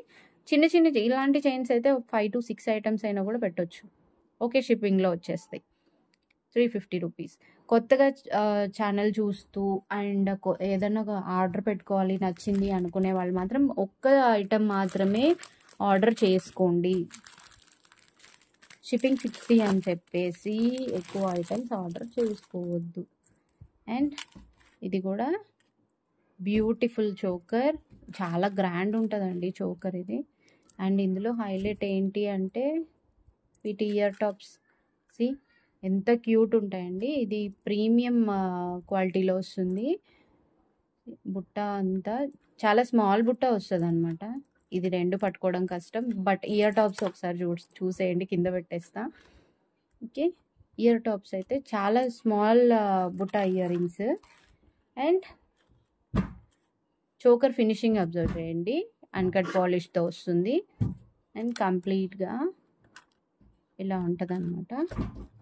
చిన్న ఇలాంటి చైన్స్ అయితే 5-6 ఐటెమ్స్ అయినా కూడా పెట్టొచ్చు. ఓకే. షిప్పింగ్‌లో వచ్చేస్తాయి. 350 రూపీస్. కొత్తగా ఛానల్ చూస్తూ అండ్ ఏదన్నా ఒక ఆర్డర్ పెట్టుకోవాలి నచ్చింది అనుకునే వాళ్ళు మాత్రం ఒక్క ఐటెం మాత్రమే ఆర్డర్ చేసుకోండి. షిప్పింగ్ 60 అని చెప్పేసి ఎక్కువ ఐటమ్స్ ఆర్డర్ చేసుకోవద్దు. అండ్ ఇది కూడా బ్యూటిఫుల్ చోకర్. చాలా గ్రాండ్ ఉంటదండి చోకర్ ఇది. అండ్ ఇందులో హైలైట్ ఏంటి అంటే వీటి ఇయర్ టాప్స్. సీ ఎంత క్యూట్ ఉంటాయండి. ఇది ప్రీమియం క్వాలిటీలో వస్తుంది. బుట్ట అంతా చాలా స్మాల్ బుట్ట వస్తదనమాట. ఇది 2 పట్టుకోవడం కష్టం. బట్ ఇయర్ టాప్స్ ఒకసారి చూసేయండి. కింద పెట్టేస్తా. ఓకే. ఇయర్ టాప్స్ అయితే చాలా స్మాల్ బుట్ట ear rings. And choker finishing observe చేయండి. అన్కట్ పాలిష్‌తో వస్తుంది. అండ్ కంప్లీట్‌గా ఇలా ఉంటదనమాట.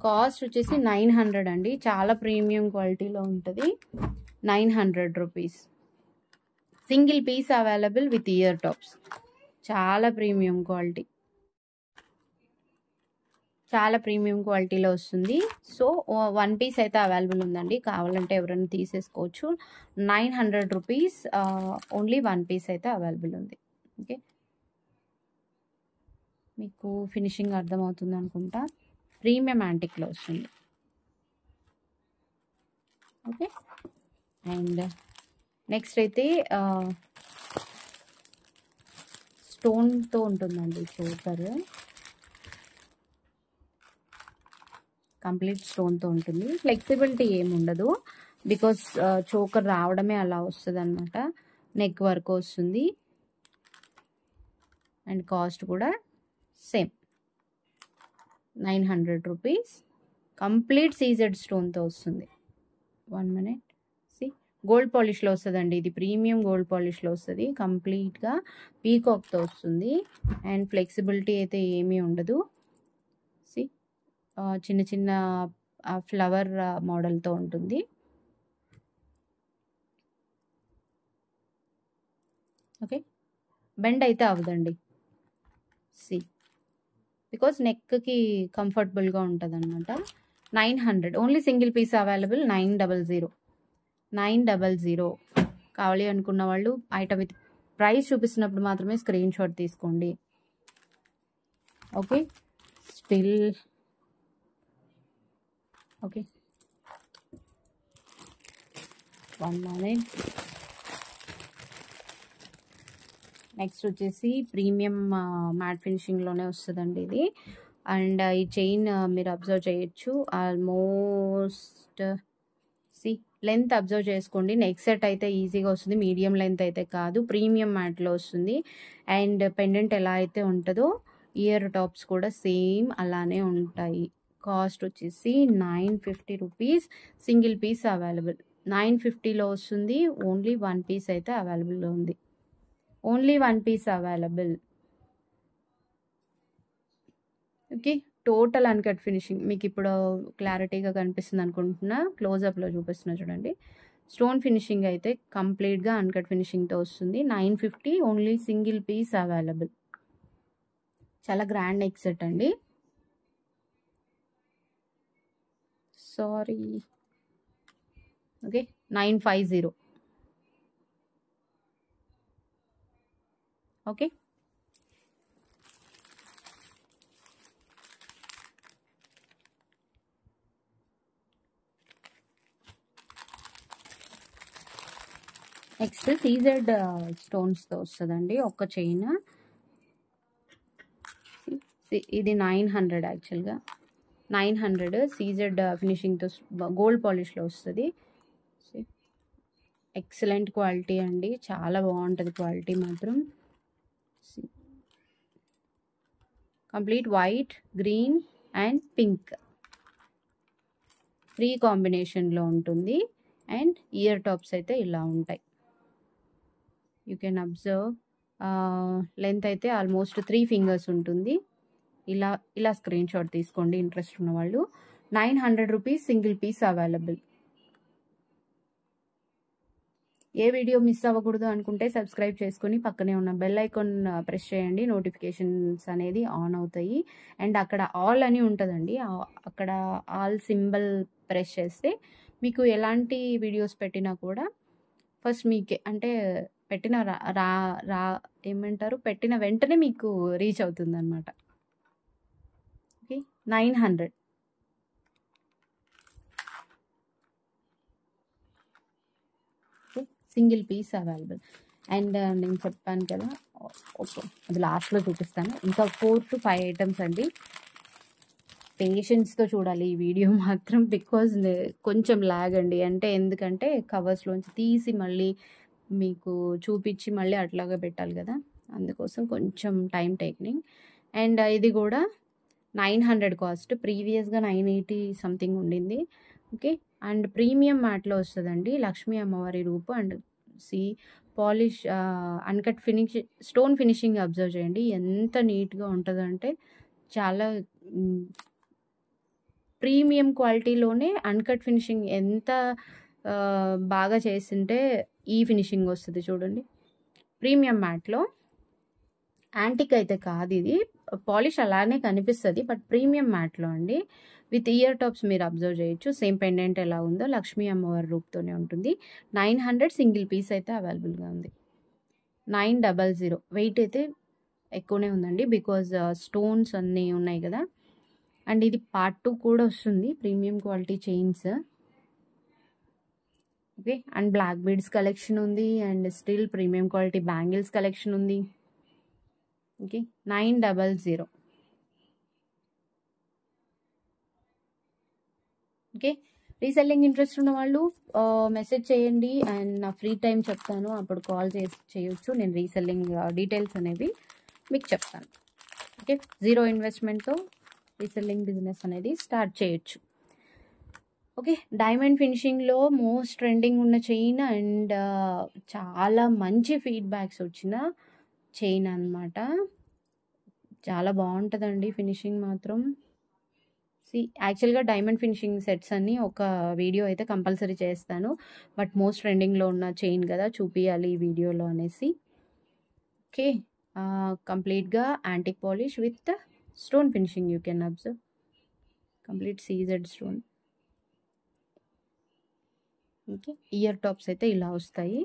కాస్ట్ వచ్చేసి 900 అండి. చాలా ప్రీమియం క్వాలిటీలో ఉంటది. 900 rupees. Single piece available with ear tops. చాలా ప్రీమియం క్వాలిటీ. చాలా ప్రీమియం క్వాలిటీలో వస్తుంది. సో, 1 పీస్ అయితే అవైలబుల్ ఉందండి. కావాలంటే ఎవరైనా తీసేసుకోవచ్చు. 900 రూపీస్ ఓన్లీ 1 పీస్ అయితే అవైలబుల్ ఉంది. ఓకే. మీకు ఫినిషింగ్ అర్థమవుతుంది అనుకుంటా. ప్రీమియం యాంటిక్‌లో వస్తుంది. ఓకే. అండ్ నెక్స్ట్ అయితే స్టోన్‌తో ఉంటుందండి చోకర్. కంప్లీట్ స్టోన్‌తో ఉంటుంది. ఫ్లెక్సిబిలిటీ ఏముండదు. బికాస్ చోకర్ రావడమే అలా వస్తదనమాట. నెక్ వర్క్ వస్తుంది. అండ్ కాస్ట్ కూడా సేమ్ 900 రూపీస్. కంప్లీట్ సీజెడ్ స్టోన్‌తో వస్తుంది. 1 మినిట్. గోల్డ్ పాలిష్‌లో వస్తదండి. ఇది ప్రీమియం గోల్డ్ పాలిష్‌లో వస్తది. కంప్లీట్‌గా పీకాక్‌తో వస్తుంది. అండ్ ఫ్లెక్సిబిలిటీ అయితే ఏమీ ఉండదు. చిన్న చిన్న ఫ్లవర్ మోడల్‌తో ఉంటుంది. ఓకే. బెండ్ అయితే అవ్వదండి. సీ బికాజ్ నెక్‌కి కంఫర్టబుల్‌గా ఉంటదనమాట. 900 ఓన్లీ సింగిల్ పీస్ అవైలబుల్ 900. 900 కావాలి అనుకున్న వాళ్ళు ఐటమ్ విత్ ప్రైస్ చూపిస్తున్నప్పుడు మాత్రమే స్క్రీన్ షాట్ తీసుకోండి. Okay. Still okay. 1 minute. Next వచ్చేసి ప్రీమియం మ్యాట్ ఫినిషింగ్‌లోనే వస్తదండి ఇది. అండ్ ఈ చైన్ మీరు అబ్జర్వ్ చేయొచ్చు. ఆల్మోస్ట్ లెంత్ అబ్జర్వ్ చేసుకోండి. నెక్ సెట్ అయితే ఈజీగా వస్తుంది. మీడియం లెంత్ అయితే కాదు. ప్రీమియం మ్యాట్‌లో వస్తుంది. అండ్ పెండెంట్ ఎలా అయితే ఉంటదో ఇయర్ టాప్స్ కూడా సేమ్ అలానే ఉంటాయి. కాస్ట్ వచ్చేసి 950 రూపీస్. Single piece available. 950లో వస్తుంది. ఓన్లీ 1 పీస్ అయితే అవైలబుల్‌లో ఉంది. Only 1 piece available. Okay. Total uncut finishing. మీకిప్పుడు క్లారిటీగా కనిపిస్తుంది అనుకుంటున్నా. క్లోజప్‌లో చూపిస్తున్నా చూడండి. స్టోన్ ఫినిషింగ్ అయితే కంప్లీట్‌గా అన్‌కట్ ఫినిషింగ్‌తో వస్తుంది. 950 ఓన్లీ సింగిల్ పీస్ అవైలబుల్. చాలా గ్రాండ్ నెక్ సెట్ అండి. Sorry. Okay. 950. Okay. Next CZ స్టోన్స్‌తో వస్తదండి. ఒక్క చైన్. ఇది 900 యాక్చువల్‌గా. 900 సీజెడ్ ఫినిషింగ్‌తో గోల్డ్ పాలిష్‌లో వస్తది. ఎక్సలెంట్ క్వాలిటీ అండి. చాలా బాగుంటది క్వాలిటీ మాత్రం. Complete white, green and pink 3 కాంబినేషన్‌లో ఉంటుంది. అండ్ ఇయర్ టాప్స్ అయితే ఇలా ఉంటాయి. You can observe. లెంత్ అయితే ఆల్మోస్ట్ 3 ఫింగర్స్ ఉంటుంది. ఇలా స్క్రీన్ షాట్ తీసుకోండి ఇంట్రెస్ట్ ఉన్న వాళ్ళు. 900 రూపీస్ సింగిల్ పీస్ అవైలబుల్. ఏ వీడియో మిస్ అవ్వకూడదు అనుకుంటే సబ్స్క్రైబ్ చేసుకొని పక్కనే ఉన్న బెల్ ఐకాన్ ప్రెస్ చేయండి. నోటిఫికేషన్స్ అనేది ఆన్ అవుతాయి. అండ్ అక్కడ ఆల్ అని ఉంటుందండి. అక్కడ ఆల్ సింబల్ ప్రెస్ చేస్తే మీకు ఎలాంటి వీడియోస్ పెట్టినా కూడా ఫస్ట్ మీకే అంటే పెట్టిన రా రా రా ఏమంటారు పెట్టిన వెంటనే మీకు రీచ్ అవుతుంది అనమాట. Okay. 900. Single piece available. And నేను చెప్పాను కదా. ఓకే. అది లాస్ట్లో చూపిస్తాను. ఇంకా 4 to 5 ఐటమ్స్ అండి. పేషెన్స్‌తో చూడాలి ఈ వీడియో మాత్రం. బికాజ్ కొంచెం లాగ్ అండి. అంటే ఎందుకంటే కవర్స్‌లోంచి తీసి మళ్ళీ మీకు చూపించి మళ్ళీ అట్లాగే పెట్టాలి కదా. అందుకోసం కొంచెం టైం టేకింగ్. అండ్ ఇది కూడా 900 కాస్ట్. ప్రీవియస్‌గా 980 సంథింగ్ ఉండింది. ఓకే. అండ్ ప్రీమియం మ్యాట్‌లో వస్తదండి. లక్ష్మీ అమ్మవారి రూపు and polish uncut stone finishing observe చేయండి. ఎంత నీట్‌గా ఉంటదంటే చాలా ప్రీమియం క్వాలిటీలోనే అన్‌కట్ ఫినిషింగ్ ఎంత బాగా చేసుంటే ఈ ఫినిషింగ్ వస్తది చూడండి. ప్రీమియం మ్యాట్‌లో యాంటిక్ అయితే కాదు ఇది. పాలిష్ అలానే కనిపిస్తది. బట్ ప్రీమియం మ్యాట్‌లో అండి. విత్ ఇయర్ టాప్స్ మీరు అబ్జర్వ్ చేయొచ్చు. సేమ్ పెండెంట్ ఎలా ఉందో లక్ష్మీ అమ్మవారి రూపుతోనే ఉంటుంది. 900 సింగిల్ పీస్ అయితే అవైలబుల్‌గా ఉంది. 900 వెయిట్ అయితే ఎక్కువనే ఉందండి. బికాజ్ స్టోన్స్ అన్నీ ఉన్నాయి కదా. అండ్ ఇది పార్ట్ 2 కూడా వస్తుంది. Premium quality chains. Okay. And black beads collection ఉంది. And still premium quality bangles collection ఉంది. ఓకే. 900. ఓకే. రీసెల్లింగ్ ఇంట్రెస్ట్ ఉన్న వాళ్ళు మెసేజ్ చేయండి. అండ్ నా ఫ్రీ టైం చెప్తాను. అప్పుడు కాల్ చేయొచ్చు. నేను రీసెల్లింగ్ డీటెయిల్స్ అనేవి మీకు చెప్తాను. ఓకే. 0 ఇన్వెస్ట్మెంట్తో రీసెల్లింగ్ బిజినెస్ అనేది స్టార్ట్ చేయొచ్చు. ఓకే. డైమండ్ ఫినిషింగ్‌లో మోస్ట్ ట్రెండింగ్ ఉన్న చైన్ అండ్ చాలా మంచి ఫీడ్‌బ్యాక్స్ వచ్చిన చైన్ అనమాట. చాలా బాగుంటుందండి ఫినిషింగ్ మాత్రం. యాక్చువల్‌గా డైమండ్ ఫినిషింగ్ సెట్స్ అన్నీ ఒక వీడియో అయితే కంపల్సరీ చేస్తాను. బట్ మోస్ట్ ట్రెండింగ్‌లో ఉన్న చైన్ గదా! చూపియాలి ఈ వీడియోలో అనేసి. ఓకే. కంప్లీట్‌గా antique polish with stone finishing you can observe. Complete CZ stone. Okay. Year tops అయితే ఇలా వస్తాయి.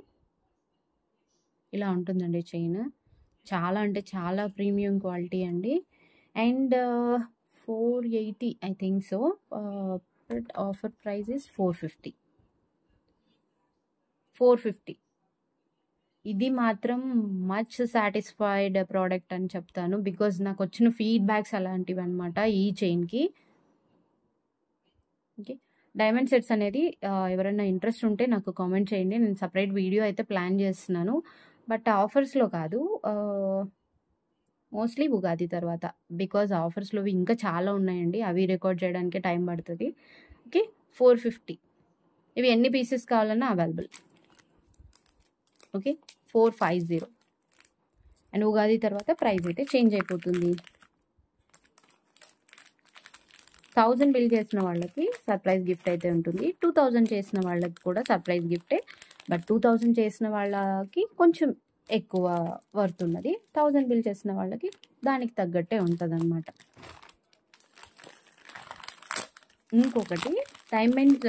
ఇలా ఉంటుందండి చైన్. చాలా అంటే చాలా ప్రీమియం క్వాలిటీ అండి. And 480 I think so. But offer price is 450. 450. ఇది మాత్రం మచ్ సాటిస్ఫైడ్ ప్రోడక్ట్ అని చెప్తాను. బికాజ్ నాకొచ్చిన ఫీడ్‌బ్యాక్స్ అలాంటివన్నమాట ఈ చైన్‌కి. ఓకే. డైమండ్ సెట్స్ అనేది ఎవరైనా ఇంట్రెస్ట్ ఉంటే నాకు కామెంట్ చేయండి. నేను సెపరేట్ వీడియో అయితే ప్లాన్ చేస్తున్నాను. బట్ ఆఫర్స్‌లో కాదు. మోస్ట్‌లీ ఉగాది తర్వాత. బికాజ్ ఆఫర్స్‌లో ఇంకా చాలా ఉన్నాయండి. అవి రికార్డ్ చేయడానికే టైం పడతది. ఓకే. 450. ఇవి ఎన్ని పీసెస్ కావాలన్నా అవైలబుల్. ఓకే. 450. అండ్ ఉగాది తర్వాత ప్రైస్ అయితే చేంజ్ అయిపోతుంది. 1000 బిల్ చేసిన వాళ్ళకి సర్ప్రైజ్ గిఫ్ట్ అయితే ఉంటుంది. 2000 చేసిన వాళ్ళకి కూడా సర్ప్రైజ్ గిఫ్టే. బట్ 2000 చేసిన వాళ్ళకి కొంచెం ఎక్కువ వర్త్ ఉన్నది. 1000 బిల్ చేసిన వాళ్ళకి దానికి తగ్గట్టే ఉంటదనమాట. ఇంకొకటి డైమండ్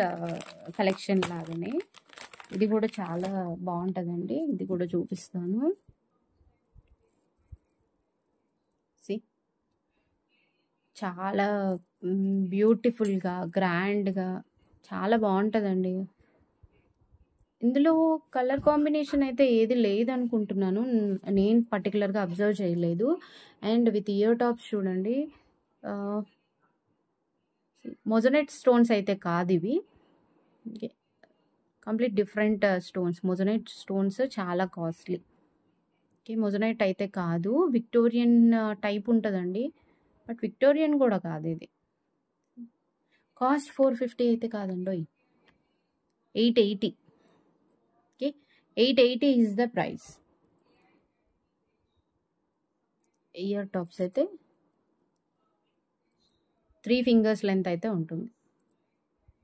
కలెక్షన్ లాగానే ఇది కూడా చాలా బాగుంటుందండి. ఇది కూడా చూపిస్తాను. చాలా బ్యూటిఫుల్‌గా, గ్రాండ్‌గా చాలా బాగుంటుందండి. ఇందులో కలర్ కాంబినేషన్ అయితే ఏది లేదనుకుంటున్నాను. నేను పర్టికులర్‌గా అబ్జర్వ్ చేయలేదు. అండ్ విత్ ఇయర్ టాప్స్ చూడండి. మొజనైట్ స్టోన్స్ అయితే కాదు ఇవి. Okay. Complete different stones. Moissanite stones చాలా కాస్ట్లీ. ఓకే. మొజనైట్ అయితే కాదు. విక్టోరియన్ టైప్ ఉంటుందండి. బట్ విక్టోరియన్ కూడా కాదు ఇది. కాస్ట్ 450 అయితే కాదండోయ్. 880. Okay. 880 is the price. Year tops అయితే 3 ఫింగర్స్ లెంత్ అయితే ఉంటుంది.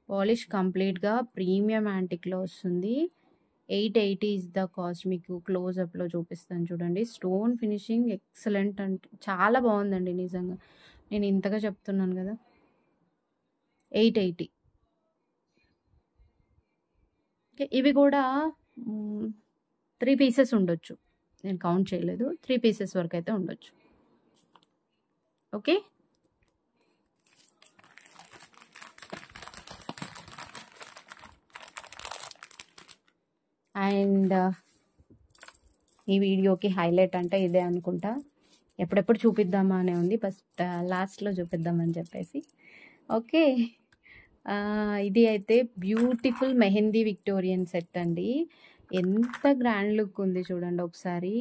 పాలిష్ కంప్లీట్‌గా ప్రీమియం యాంటిక్‌లో వస్తుంది. 880 ఈజ్ ద కాస్ట్. మీకు క్లోజప్‌లో చూపిస్తాను చూడండి. స్టోన్ ఫినిషింగ్ ఎక్సలెంట్ అంటే చాలా బాగుందండి నిజంగా. నేను ఇంతగా చెప్తున్నాను కదా. 880. ఓకే. ఇవి కూడా 3 పీసెస్ ఉండొచ్చు. నేను కౌంట్ చేయలేదు. 3 పీసెస్ వరకు అయితే ఉండొచ్చు. ఓకే. అండ్ ఈ వీడియోకి హైలైట్ అంటే ఇదే అనుకుంటా. ఎప్పుడెప్పుడు చూపిద్దామా అనే ఉంది. ఫస్ట్ లాస్ట్‌లో చూపిద్దామని చెప్పేసి. ఓకే. ఇది అయితే బ్యూటిఫుల్ మెహందీ విక్టోరియన్ సెట్ అండి. ఎంత గ్రాండ్ లుక్ ఉంది చూడండి ఒకసారి.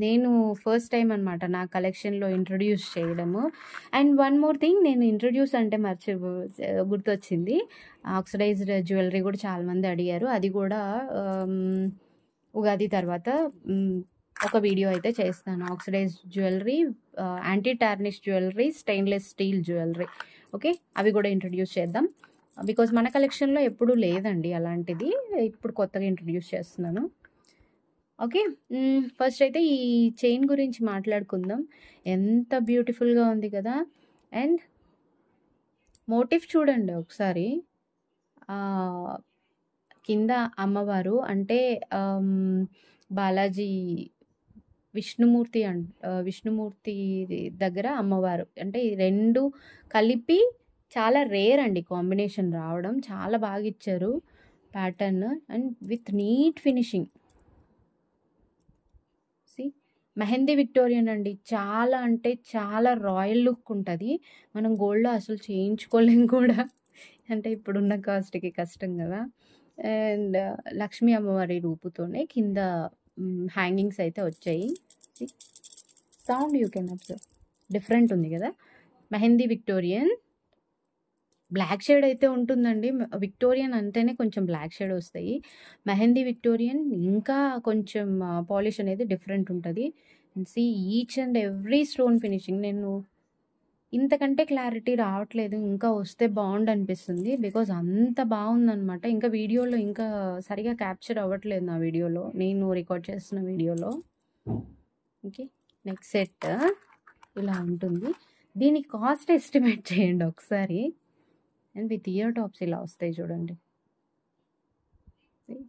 నేను ఫస్ట్ టైం అనమాట నా కలెక్షన్‌లో ఇంట్రొడ్యూస్ చేయడము. అండ్ వన్ మోర్ థింగ్, నేను ఇంట్రొడ్యూస్ అంటే గుర్తొచ్చింది. ఆక్సిడైజ్డ్ జ్యువెలరీ కూడా చాలామంది అడిగారు. అది కూడా ఉగాది తర్వాత ఒక వీడియో అయితే చేస్తాను. Oxidised jewellery, anti tarnish jewellery, stainless steel jewellery. Okay. అవి కూడా ఇంట్రొడ్యూస్ చేద్దాం. బికాజ్ మన కలెక్షన్‌లో ఎప్పుడూ లేదండి అలాంటిది. ఇప్పుడు కొత్తగా ఇంట్రొడ్యూస్ చేస్తున్నాను. ఓకే. ఫస్ట్ అయితే ఈ చైన్ గురించి మాట్లాడుకుందాం. ఎంత బ్యూటిఫుల్‌గా ఉంది కదా. అండ్ మోటిఫ్ చూడండి ఒకసారి. కింద అమ్మవారు అంటే బాలాజీ విష్ణుమూర్తి దగ్గర అమ్మవారు. అంటే ఈ 2 కలిపి చాలా రేర్ అండి కాంబినేషన్ రావడం. చాలా బాగా ఇచ్చారు pattern. And with neat finishing. Mehndi Victorian అండి. చాలా అంటే చాలా రాయల్ లుక్ ఉంటుంది. మనం గోల్డ్‌లో అసలు చేయించుకోలేం కూడా. అంటే ఇప్పుడున్న కాస్ట్‌కి కష్టం కదా. అండ్ లక్ష్మీ అమ్మవారి రూపుతోనే కింద హ్యాంగింగ్స్ అయితే వచ్చాయి. Sound you can observe. Different ఉంది కదా. మెహందీ విక్టోరియన్ బ్లాక్ షేడ్ అయితే ఉంటుందండి. విక్టోరియన్ అంటేనే కొంచెం బ్లాక్ షేడ్ వస్తాయి. మెహందీ విక్టోరియన్ ఇంకా కొంచెం పాలిష్ అనేది డిఫరెంట్ ఉంటుంది. See each and every stone finishing. నేను ఇంతకంటే క్లారిటీ రావట్లేదు. ఇంకా వస్తే బావుండనిపిస్తుంది. బికాజ్ అంత బావుందనమాట. ఇంకా వీడియోలో ఇంకా సరిగ్గా క్యాప్చర్ అవ్వట్లేదు నా వీడియోలో. నేను రికార్డ్ చేస్తున్న వీడియోలో. ఓకే. నెక్స్ట్ సెట్ ఇలా ఉంటుంది. దీని కాస్ట్ ఎస్టిమేట్ చేయండి ఒకసారి. అండ్ విత్ ఇయర్ టాప్స్ ఇలా వస్తాయి చూడండి.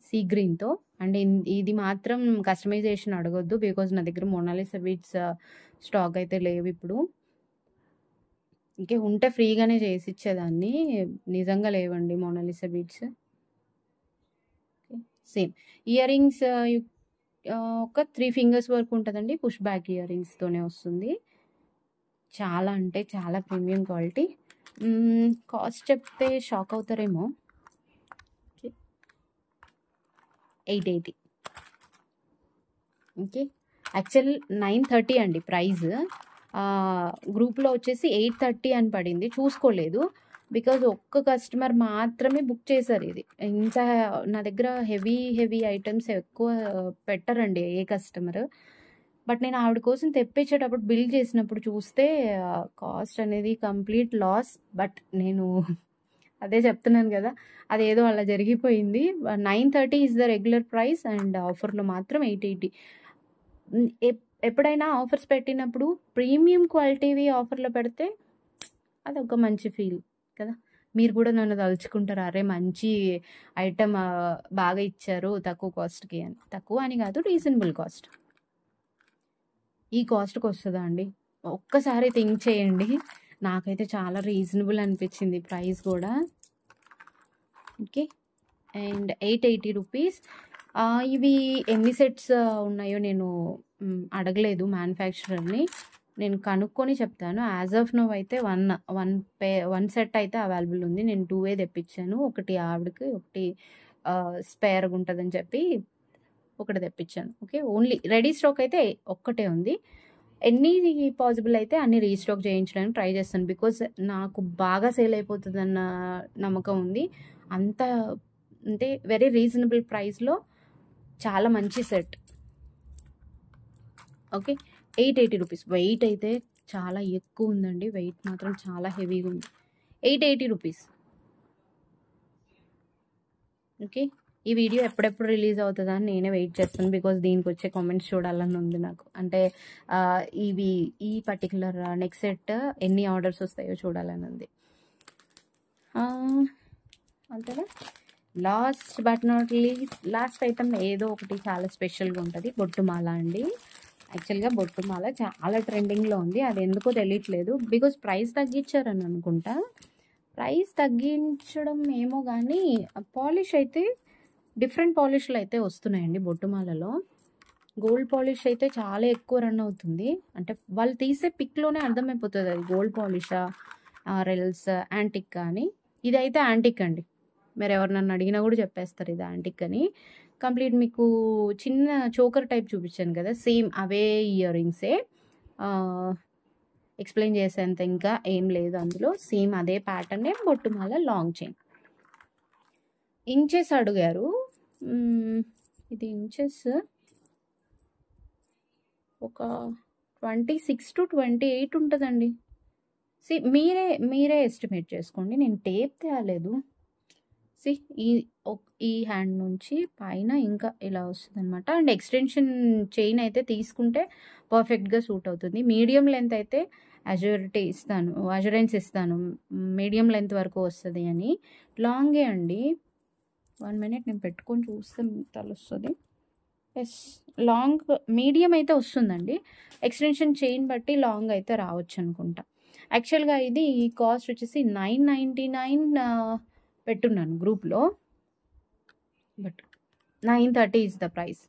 సీ గ్రీన్‌తో. అండ్ ఇది మాత్రం కస్టమైజేషన్ అడగొద్దు. బికాజ్ నా దగ్గర మొనాలిసా బీడ్స్ స్టాక్ అయితే లేవిప్పుడు. ఓకే. ఉంటే ఫ్రీగానే చేసిచ్చేదాన్ని. నిజంగా లేవండి Mona Lisa beads. Okay. Same. Ear rings ఒక 3 ఫింగర్స్ వరకు ఉంటదండి. పుష్ బ్యాక్ ఇయర్ రింగ్స్‌తోనే వస్తుంది. చాలా అంటే చాలా ప్రీమియం క్వాలిటీ. కాస్ట్ చెప్తే షాక్ అవుతారేమో. ఓకే. 880. ఓకే. యాక్చువల్ 930 అండి ప్రైస్. గ్రూప్‌లో వచ్చేసి 830 అని పడింది. చూసుకోలేదు. బికాజ్ ఒక్క కస్టమర్ మాత్రమే బుక్ చేశారు ఇది. ఇంత నా దగ్గర హెవీ ఐటెమ్స్ ఎక్కువ పెట్టరండి ఏ కస్టమర్. బట్ నేను ఆవిడ కోసం తెప్పించేటప్పుడు బిల్ చేసినప్పుడు చూస్తే కాస్ట్ అనేది కంప్లీట్ లాస్. బట్ నేను అదే చెప్తున్నాను కదా, అదేదో అలా జరిగిపోయింది. 930 is the regular price and ఆఫర్లో మాత్రం 880. ఎప్పుడైనా ఆఫర్స్ పెట్టినప్పుడు ప్రీమియం క్వాలిటీవి ఆఫర్లో పెడితే అదొక మంచి ఫీల్ కదా. మీరు కూడా నన్ను తలుచుకుంటారు, అరే మంచి ఐటమ్ బాగా ఇచ్చారు తక్కువ కాస్ట్కి అని. తక్కువ అని కాదు, రీజనబుల్ కాస్ట్. ఈ కాస్ట్కి వస్తుందా అండి? ఒక్కసారి థింక్ చేయండి. నాకైతే చాలా రీజనబుల్ అనిపించింది ప్రైస్ కూడా. ఓకే. And 880 rupees. ఇవి ఎన్ని సెట్స్ ఉన్నాయో నేను అడగలేదు మ్యానుఫ్యాక్చరర్ని. నేను కనుక్కొని చెప్తాను. యాజ్ ఆఫ్ నౌ అయితే వన్ సెట్ అయితే అవైలబుల్ ఉంది. నేను 2 తెప్పించాను. ఒకటి ఆవిడకి, ఒకటి స్పేర్గా ఉంటుందని చెప్పి ఒకటి తెప్పించాను. ఓకే. ఓన్లీ రెడీ స్టాక్ అయితే ఒక్కటే ఉంది. ఎన్ని పాసిబుల్ అయితే అన్ని రీస్టాక్ చేయించడానికి ట్రై చేస్తాను. బికాజ్ నాకు బాగా సేల్ అయిపోతుందన్న నమ్మకం ఉంది. అంత అంటే వెరీ రీజనబుల్ ప్రైస్లో చాలా మంచి సెట్. ఓకే. 880 రూపీస్. వెయిట్ అయితే చాలా ఎక్కువ ఉందండి. వెయిట్ మాత్రం చాలా హెవీగా ఉంది. 880 రూపీస్. ఓకే. ఈ వీడియో ఎప్పుడెప్పుడు రిలీజ్ అవుతుందా అని నేనే వెయిట్ చేస్తాను. బికాజ్ దీనికి వచ్చే కామెంట్స్ చూడాలని ఉంది నాకు. అంటే ఈ పర్టికులర్ నెక్స్ట్ సెట్ ఎన్ని ఆర్డర్స్ వస్తాయో చూడాలని ఉంది. అంతేనా. Last but not least, last item ఏదో ఒకటి చాలా స్పెషల్గా ఉంటుంది. బొట్టుమాల అండి. యాక్చువల్గా బొట్టుమాల చాలా ట్రెండింగ్లో ఉంది. అది ఎందుకో తెలియట్లేదు. బికాజ్ ప్రైస్ తగ్గించారని అనుకుంటా. ప్రైస్ తగ్గించడం ఏమో కానీ పాలిష్ అయితే డిఫరెంట్ పాలిష్లు అయితే వస్తున్నాయండి బొట్టుమాలలో. గోల్డ్ పాలిష్ అయితే చాలా ఎక్కువ రన్ అవుతుంది. అంటే వాళ్ళు తీసే పిక్లోనే అర్థమైపోతుంది అది గోల్డ్ పాలిషా రెల్స్ యాంటిక్ అని. ఇదైతే యాంటిక్ అండి. మీరు ఎవరు నన్ను అడిగినా కూడా చెప్పేస్తారు ఇది యాంటిక్ అని. కంప్లీట్ మీకు చిన్న చోకర్ టైప్ చూపించాను కదా, సేమ్ అవే ఇయర్ రింగ్సే. ఎక్స్ప్లెయిన్ చేసేంత ఇంకా ఏం లేదు అందులో. సేమ్ అదే ప్యాటర్నే బొట్టుమాల లాంగ్ చైన్. ఇంచెస్ అడిగారు. ఇది ఇంచెస్ ఒక 26 to 28 ఉంటుందండి. మీరే ఎస్టిమేట్ చేసుకోండి. నేను టేప్ తేయలేదు. ఈ హ్యాండ్ నుంచి పైన ఇంకా ఇలా వస్తుంది అనమాట. అండ్ ఎక్స్టెన్షన్ చైన్ అయితే తీసుకుంటే పర్ఫెక్ట్గా సూట్ అవుతుంది. మీడియం లెంత్ అయితే అజురెన్స్ ఇస్తాను మీడియం లెంత్ వరకు వస్తుంది అని. లాంగే అండి. 1 minute నేను పెట్టుకొని చూస్తే తెలుస్తుంది. ఎస్, లాంగ్ మీడియం అయితే వస్తుందండి. ఎక్స్టెన్షన్ చైన్ బట్టి లాంగ్ అయితే రావచ్చు అనుకుంటా. యాక్చువల్గా ఇది కాస్ట్ వచ్చేసి 999 పెట్టున్నాను గ్రూప్లో. But 930 is the price.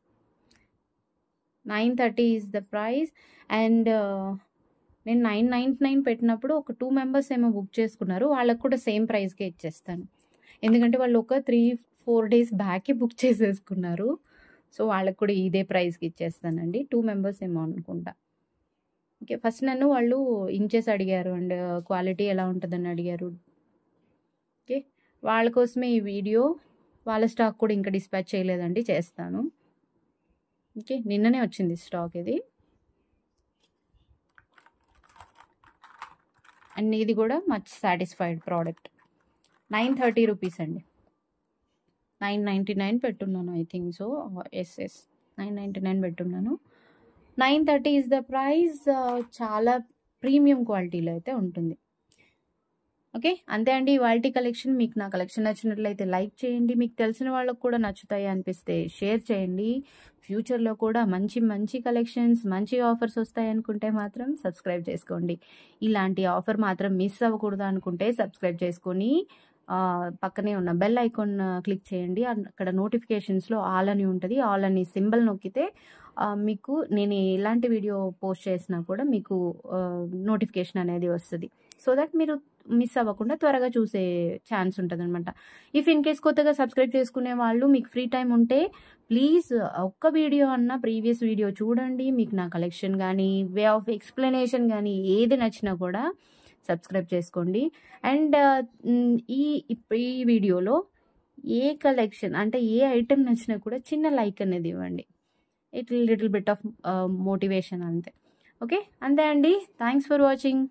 930 is the price. And నేను 999 పెట్టినప్పుడు ఒక 2 members ఏమో బుక్ చేసుకున్నారు. వాళ్ళకు కూడా సేమ్ ప్రైస్కే ఇచ్చేస్తాను. ఎందుకంటే వాళ్ళు ఒక 3-4 days బ్యాకే బుక్ చేసేసుకున్నారు. సో వాళ్ళకు కూడా ఇదే ప్రైస్కి ఇచ్చేస్తానండి. 2 members ఏమో అనుకుంటా. ఓకే. ఫస్ట్ నన్ను వాళ్ళు ఇంచెస్ అడిగారు అండ్ క్వాలిటీ ఎలా ఉంటుందని అడిగారు. ఓకే. వాళ్ళ కోసమే ఈ వీడియో. వాళ్ళ స్టాక్ కూడా ఇంకా డిస్పాచ్ చేయలేదండి, చేస్తాను. ఓకే. నిన్ననే వచ్చింది స్టాక్ ఇది. అండ్ ఇది కూడా మచ్ సాటిస్ఫైడ్ ప్రోడక్ట్. 930 రూపీస్ అండి. 999 పెట్టున్నాను ఐ థింక్ సో. ఎస్ 999 పెట్టున్నాను. 930 ఈజ్ ద ప్రైస్. చాలా ప్రీమియం క్వాలిటీలో అయితే ఉంటుంది. ఓకే, అంతే అండి ఇవాల్టి కలెక్షన్. మీకు నా కలెక్షన్ నచ్చినట్లయితే లైక్ చేయండి. మీకు తెలిసిన వాళ్ళకు కూడా నచ్చుతాయి అనిపిస్తే షేర్ చేయండి. ఫ్యూచర్లో కూడా మంచి మంచి కలెక్షన్స్, మంచి ఆఫర్స్ వస్తాయి అనుకుంటే మాత్రం సబ్స్క్రైబ్ చేసుకోండి. ఇలాంటి ఆఫర్ మాత్రం మిస్ అవ్వకూడదు అనుకుంటే సబ్స్క్రైబ్ చేసుకొని పక్కనే ఉన్న బెల్ ఐకాన్ క్లిక్ చేయండి. అక్కడ నోటిఫికేషన్స్లో ఆల్ అని ఉంటుంది. ఆల్ అని సింబల్ నొక్కితే మీకు నేను ఎలాంటి వీడియో పోస్ట్ చేసినా కూడా మీకు నోటిఫికేషన్ అనేది వస్తుంది. సో దట్ మీరు మిస్ అవ్వకుండా త్వరగా చూసే ఛాన్స్ ఉంటుంది అనమాట. ఇఫ్ ఇన్ కేస్ కొత్తగా సబ్స్క్రైబ్ చేసుకునే వాళ్ళు మీకు ఫ్రీ టైం ఉంటే ప్లీజ్ ఒక్క వీడియో అన్న ప్రీవియస్ వీడియో చూడండి. మీకు నా కలెక్షన్ కానీ వే ఆఫ్ ఎక్స్ప్లెనేషన్ కానీ ఏది నచ్చినా కూడా సబ్స్క్రైబ్ చేసుకోండి. అండ్ ఈ వీడియోలో ఏ కలెక్షన్ అంటే ఏ ఐటెం నచ్చినా కూడా చిన్న లైక్ అనేది ఇవ్వండి. లిటిల్ బిట్ ఆఫ్ మోటివేషన్ అంతే. ఓకే, అంతే అండి. Thanks for watching.